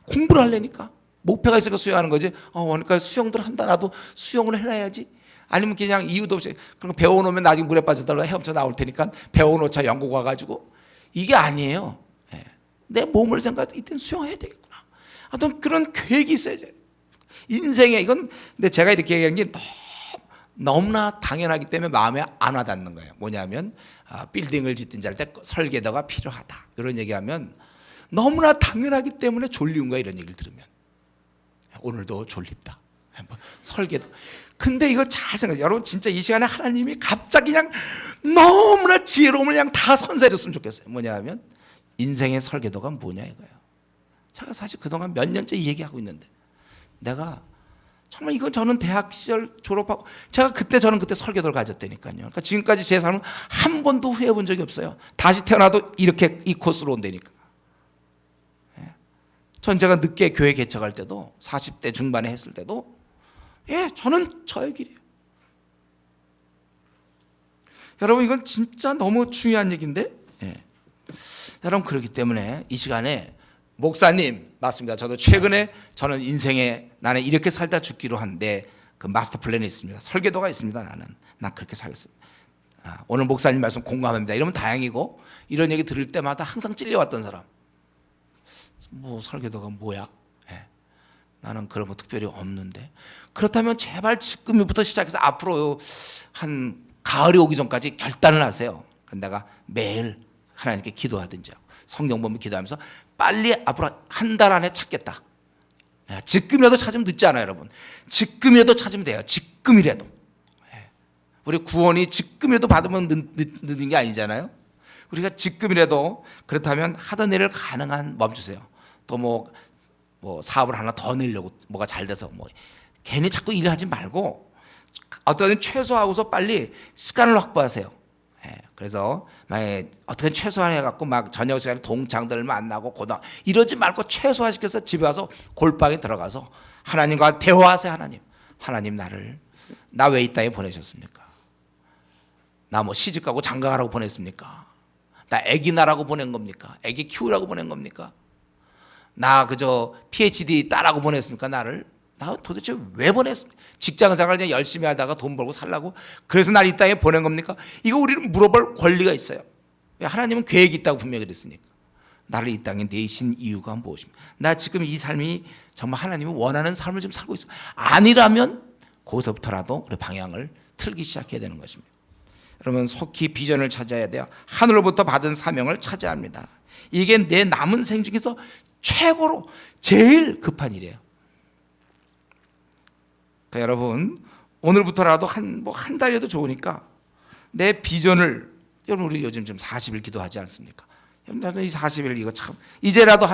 공부를 하려니까. 목표가 있으니까 수영하는 거지. 그러니까 수영들 한다. 나도 수영을 해놔야지. 아니면 그냥 이유도 없이 그런 거 배워놓으면 나중에 물에 빠져달라 헤엄쳐 나올 테니까 배워놓자 영국 와가지고 이게 아니에요. 내 몸을 생각해도 이때는 수영해야 되겠구나. 어떤 그런 계획이 있어야지. 인생에 이건 근데 제가 이렇게 얘기하는 게 너무나 당연하기 때문에 마음에 안 와닿는 거예요. 뭐냐면 빌딩을 짓든지 할 때 설계도가 필요하다. 이런 얘기하면 너무나 당연하기 때문에 졸리운 거야. 이런 얘기를 들으면 오늘도 졸립다. 설계도. 근데 이거 잘 생각해요. 여러분 진짜 이 시간에 하나님이 갑자기 그냥 너무나 지혜로움을 그냥 다 선사해 줬으면 좋겠어요. 뭐냐면 인생의 설계도가 뭐냐 이거예요. 제가 사실 그동안 몇 년째 이 얘기하고 있는데 내가 정말 이건 저는 대학 시절 졸업하고 저는 그때 설계도를 가졌다니까요. 그러니까 지금까지 제 삶은 한 번도 후회해 본 적이 없어요. 다시 태어나도 이렇게 이 코스로 온다니까. 전 제가 늦게 교회 개척할 때도 40대 중반에 했을 때도 저는 저의 길이에요. 여러분 이건 진짜 너무 중요한 얘기인데 여러분 그렇기 때문에 이 시간에 목사님 맞습니다. 저도 최근에 저는 인생에 나는 이렇게 살다 죽기로 한데 그 마스터 플랜이 있습니다. 설계도가 있습니다. 난 그렇게 살겠습니다. 오늘 목사님 말씀 공감합니다. 이러면 다행이고 이런 얘기 들을 때마다 항상 찔려왔던 사람 뭐 설계도가 뭐야? 나는 그런 거 특별히 없는데 그렇다면 제발 지금부터 시작해서 앞으로 한 가을이 오기 전까지 결단을 하세요. 내가 매일 하나님께 기도하든지 성경 보면 기도하면서 빨리 앞으로 한 달 안에 찾겠다. 지금이라도 찾으면 늦지 않아요, 여러분. 지금이라도 찾으면 돼요. 지금이라도. 우리 구원이 지금이라도 받으면 늦은 게 아니잖아요. 우리가 지금이라도 그렇다면 하던 일을 가능한 멈추세요. 또 뭐 사업을 하나 더 내려고 뭐가 잘 돼서 괜히 자꾸 일을 하지 말고 어떤 최소하고서 빨리 시간을 확보하세요. 그래서 만약에 어떻게 최소화해갖고 막 저녁 시간에 동창들 만나고 이러지 말고 최소화시켜서 집에 와서 골방에 들어가서 하나님과 대화하세요. 하나님 나 왜 이 땅에 보내셨습니까? 나 뭐 시집가고 장가가라고 보냈습니까? 나 애기 낳으라고 보낸 겁니까? 애기 키우라고 보낸 겁니까? 나 그저 PhD 따라고 보냈습니까? 나 도대체 왜 보냈습니까? 직장생활 그냥 열심히 하다가 돈 벌고 살라고 그래서 날 이 땅에 보낸 겁니까? 이거 우리는 물어볼 권리가 있어요. 하나님은 계획이 있다고 분명히 그랬으니까. 나를 이 땅에 내신 이유가 무엇입니까? 나 지금 이 삶이 정말 하나님이 원하는 삶을 좀 살고 있습니다. 아니라면 거기서부터라도 우리 방향을 틀기 시작해야 되는 것입니다. 그러면 속히 비전을 찾아야 돼요. 하늘로부터 받은 사명을 찾아야 합니다. 이게 내 남은 생 중에서 최고로 제일 급한 일이에요. 그러니까 여러분, 오늘부터라도 한 달이라도 좋으니까 내 비전을, 여러분 우리 요즘 좀 40일 기도하지 않습니까? 여러분 이 40일 이거 참 이제라도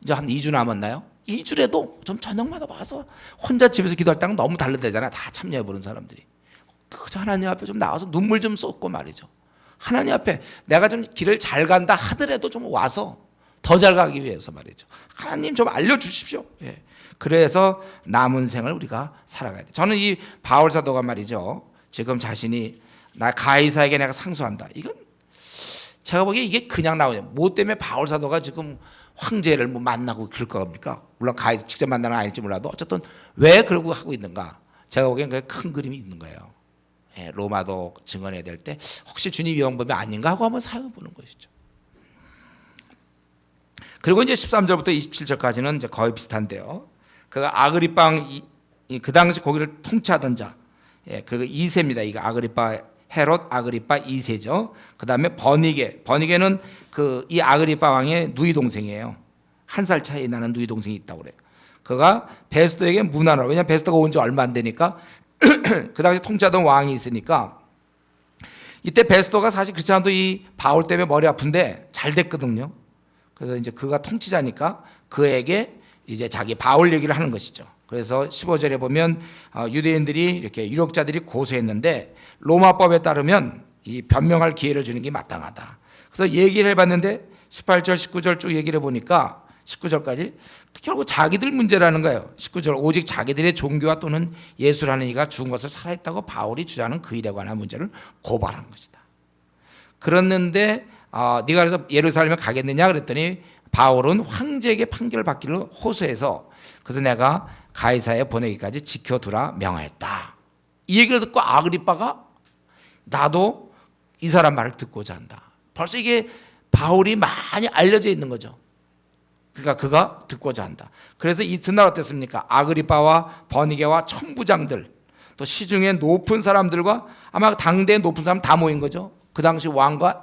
이제 한 2주 남았나요? 2주라도 좀 저녁마다 와서 혼자 집에서 기도할 때랑 너무 다르대잖아요. 다 참여해 보는 사람들이. 그저 하나님 앞에 좀 나와서 눈물 좀 쏟고 말이죠. 하나님 앞에 내가 좀 길을 잘 간다 하더라도 좀 와서 더 잘 가기 위해서 말이죠. 하나님 좀 알려주십시오. 예. 그래서 남은 생을 우리가 살아가야 돼. 저는 이 바울 사도가 말이죠. 지금 자신이 나 가이사에게 내가 상소한다. 이건 제가 보기에 이게 그냥 나오냐. 뭐 때문에 바울 사도가 지금 황제를 뭐 만나고 그럴 겁니까? 물론 가이사 직접 만나는 건 아닐지 몰라도 어쨌든 왜 그러고 하고 있는가? 제가 보기엔 큰 그림이 있는 거예요. 예, 로마도 증언해야 될 때 혹시 주님 영범이 아닌가 하고 한번 사용해 보는 것이죠. 그리고 이제 13절부터 27절까지는 이제 거의 비슷한데요. 그 아그리빠 왕 그 당시 거기를 통치하던 자, 예, 그 2세입니다. 이거 아그리빠 헤롯 아그리빠 2세죠. 그 다음에 버니게는 이 아그리빠 왕의 누이 동생이에요. 한 살 차이 나는 누이 동생이 있다고 그래요. 그가 베스도에게 문안을, 왜냐하면 베스도가 온 지 얼마 안 되니까 그 당시 통치하던 왕이 있으니까 이때 베스도가 사실 그렇지 않아도 이 바울 때문에 머리 아픈데 잘 됐거든요. 그래서 이제 그가 통치자니까 그에게 이제 자기 바울 얘기를 하는 것이죠. 그래서 15절에 보면 유대인들이 이렇게 유력자들이 고소했는데 로마법에 따르면 이 변명할 기회를 주는 게 마땅하다. 그래서 얘기를 해봤는데 18절, 19절 쭉 얘기를 해보니까 19절까지 결국 자기들 문제라는 거예요. 19절 오직 자기들의 종교와 또는 예수라는 이가 죽은 것을 살아있다고 바울이 주장하는 그 일에 관한 문제를 고발한 것이다. 그랬는데 네가 그래서 예루살렘에 가겠느냐 그랬더니 바울은 황제에게 판결을 받기를 호소해서 그래서 내가 가이사에 보내기까지 지켜두라 명하였다. 이 얘기를 듣고 아그리빠가 나도 이 사람 말을 듣고자 한다. 벌써 이게 바울이 많이 알려져 있는 거죠. 그러니까 그가 듣고자 한다. 그래서 이튿날 어땠습니까? 아그리빠와 버니게와 천부장들 또 시중에 높은 사람들과 아마 당대의 높은 사람 다 모인 거죠. 그 당시 왕과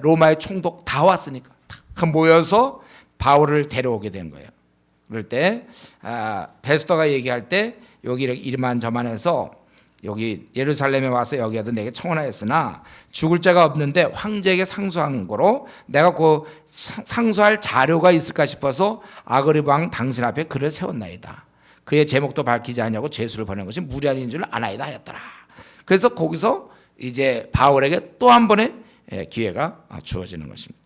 로마의 총독 다 왔으니까 다 모여서 바울을 데려오게 된 거예요. 그럴 때 베스도가 얘기할 때 여기 이만저만 해서 여기 예루살렘에 와서 여기에도 내게 청원하였으나 죽을 자가 없는데 황제에게 상소한 거로 내가 그 상소할 자료가 있을까 싶어서 아그리빠 왕 당신 앞에 글을 세웠나이다. 그의 제목도 밝히지 않냐고 죄수를 보낸 것이 무리한 줄 아나이다 하였더라. 그래서 거기서 이제 바울에게 또 한 번의 기회가 주어지는 것입니다.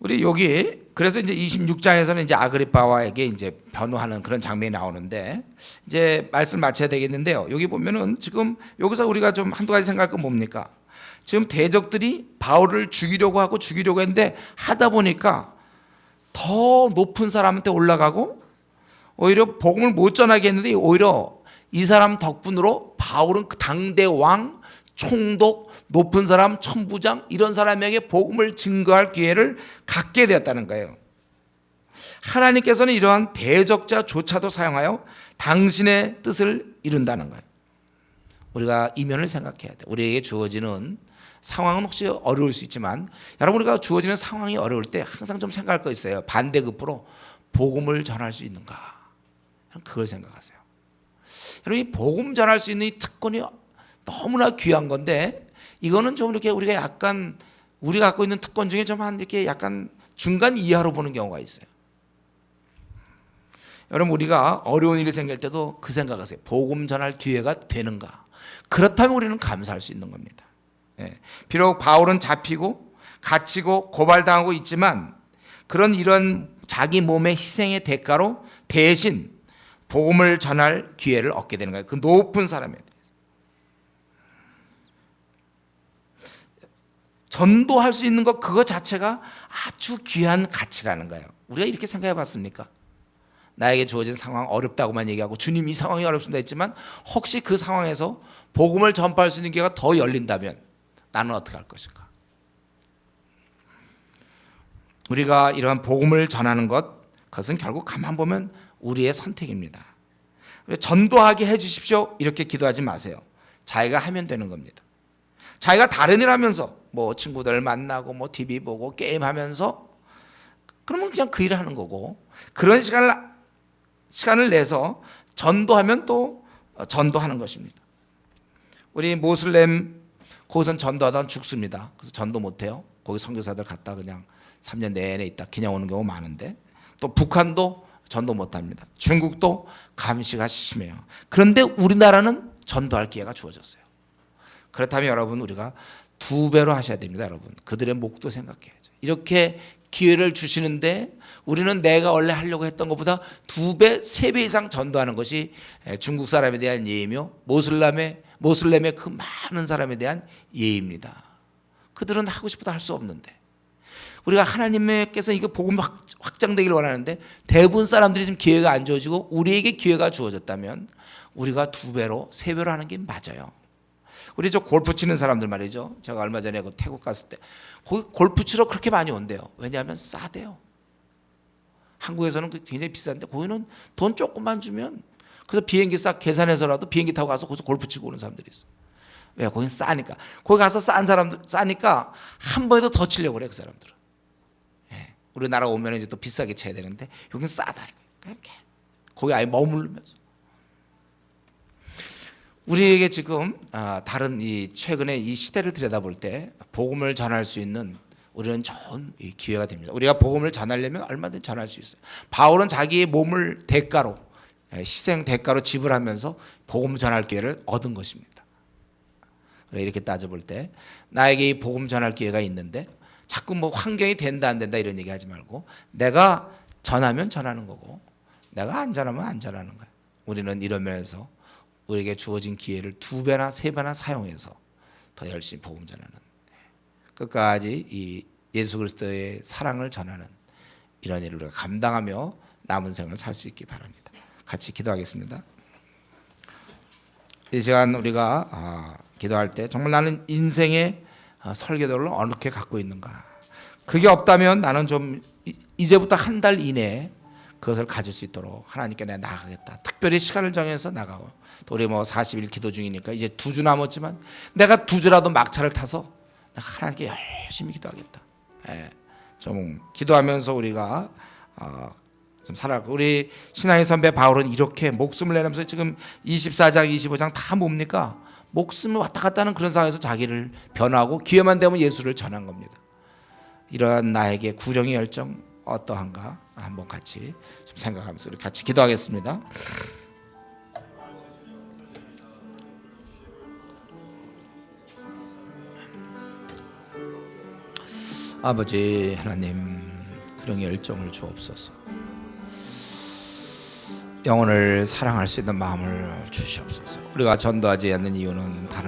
우리 여기 그래서 이제 26장에서는 이제 아그리빠와에게 이제 변호하는 그런 장면이 나오는데 이제 말씀 마쳐야 되겠는데요. 여기 보면은 지금 여기서 우리가 좀 한두 가지 생각할 건 뭡니까? 지금 대적들이 바울을 죽이려고 했는데 하다 보니까 더 높은 사람한테 올라가고 오히려 복음을 못 전하게 했는데 오히려 이 사람 덕분으로 바울은 그 당대 왕, 총독, 높은 사람, 천부장 이런 사람에게 복음을 증거할 기회를 갖게 되었다는 거예요. 하나님께서는 이러한 대적자조차도 사용하여 당신의 뜻을 이룬다는 거예요. 우리가 이면을 생각해야 돼. 우리에게 주어지는 상황은 혹시 어려울 수 있지만 여러분 우리가 주어지는 상황이 어려울 때 항상 좀 생각할 거 있어요. 반대급부로 복음을 전할 수 있는가? 그걸 생각하세요. 여러분 이 복음 전할 수 있는 이 특권이 너무나 귀한 건데 이거는 좀 이렇게 우리가 갖고 있는 특권 중에 좀 한 이렇게 약간 중간 이하로 보는 경우가 있어요. 여러분 우리가 어려운 일이 생길 때도 그 생각하세요. 복음 전할 기회가 되는가? 그렇다면 우리는 감사할 수 있는 겁니다. 예. 비록 바울은 잡히고 갇히고 고발당하고 있지만 이런 자기 몸의 희생의 대가로 대신 복음을 전할 기회를 얻게 되는 거예요. 그 높은 사람에 대해서. 전도할 수 있는 것 그거 자체가 아주 귀한 가치라는 거예요. 우리가 이렇게 생각해 봤습니까? 나에게 주어진 상황 어렵다고만 얘기하고 주님 이 상황이 어렵습니다 했지만 혹시 그 상황에서 복음을 전파할 수 있는 기회가 더 열린다면 나는 어떻게 할 것인가? 우리가 이러한 복음을 전하는 그것은 결국 가만 보면 우리의 선택입니다. 전도하게 해주십시오 이렇게 기도하지 마세요. 자기가 하면 되는 겁니다. 자기가 다른 일 하면서 뭐 친구들 만나고 뭐 TV 보고 게임하면서 그러면 그냥 그 일을 하는 거고, 그런 시간을 내서 전도하면 또 전도하는 것입니다. 우리 모슬렘 거기선 전도하다 죽습니다. 그래서 전도 못해요. 거기 선교사들 갔다 그냥 3년 내내 있다 그냥 오는 경우 많은데, 또 북한도 전도 못합니다. 중국도 감시가 심해요. 그런데 우리나라는 전도할 기회가 주어졌어요. 그렇다면 여러분, 우리가 2배로 하셔야 됩니다. 여러분, 그들의 목도 생각해야죠. 이렇게 기회를 주시는데 우리는 내가 원래 하려고 했던 것보다 2배, 3배 이상 전도하는 것이 중국 사람에 대한 예의며 모슬렘의 그 많은 사람에 대한 예의입니다. 그들은 하고 싶어도 할 수 없는데, 우리가 하나님께서 이거 복음 확장되기를 원하는데 대부분 사람들이 지금 기회가 안 주어지고 우리에게 기회가 주어졌다면 우리가 2배로 3배로 하는 게 맞아요. 우리 저 골프 치는 사람들 말이죠. 제가 얼마 전에 그 태국 갔을 때 거기 골프 치러 그렇게 많이 온대요. 왜냐하면 싸대요. 한국에서는 굉장히 비싼데 거기는 돈 조금만 주면, 그래서 비행기 싹 계산해서라도 비행기 타고 가서 거기서 골프 치고 오는 사람들이 있어. 왜? 거긴 싸니까. 거기 가서 싼 사람들 싸니까 한 번에도 더 치려고 그래 그 사람들은. 예. 우리나라 오면 이제 또 비싸게 쳐야 되는데 여긴 싸다. 이렇게 거기 아예 머무르면서. 우리에게 지금 다른 이 최근에 이 시대를 들여다볼 때 복음을 전할 수 있는 우리는 좋은 기회가 됩니다. 우리가 복음을 전하려면 얼마든지 전할 수 있어요. 바울은 자기의 몸을 대가로, 희생 대가로 지불하면서 복음 전할 기회를 얻은 것입니다. 이렇게 따져볼 때 나에게 이 복음 전할 기회가 있는데 자꾸 뭐 환경이 된다 안 된다 이런 얘기하지 말고, 내가 전하면 전하는 거고 내가 안 전하면 안 전하는 거예요. 우리는 이런 면에서 우리에게 주어진 기회를 2배나 3배나 사용해서 더 열심히 복음 전하는, 끝까지 이 예수 그리스도의 사랑을 전하는 이런 일을 우리가 감당하며 남은 생을 살 수 있기 바랍니다. 같이 기도하겠습니다. 이 시간 우리가 기도할 때 정말 나는 인생의 설교도를 어떻게 갖고 있는가, 그게 없다면 나는 좀 이제부터 한 달 이내에 그것을 가질 수 있도록 하나님께 내가 나가겠다. 특별히 시간을 정해서 나가고, 또 우리 뭐 40일 기도 중이니까 이제 2주 남았지만 내가 2주라도 막차를 타서 내가 하나님께 열심히 기도하겠다. 좀 기도하면서 우리가 좀 살아가고, 우리 신앙의 선배 바울은 이렇게 목숨을 내면서 지금 24장 25장 다 뭡니까? 목숨을 왔다 갔다 하는 그런 상황에서 자기를 변화하고 기회만 되면 예수를 전한 겁니다. 이러한 나에게 구령의 열정 어떠한가 한번 같이 좀 생각하면서 우리 같이 기도하겠습니다. 아버지 하나님, 구령의 열정을 주옵소서. 영혼을 사랑할 수 있는 마음을 주시옵소서. 우리가 전도하지 않는 이유는 다른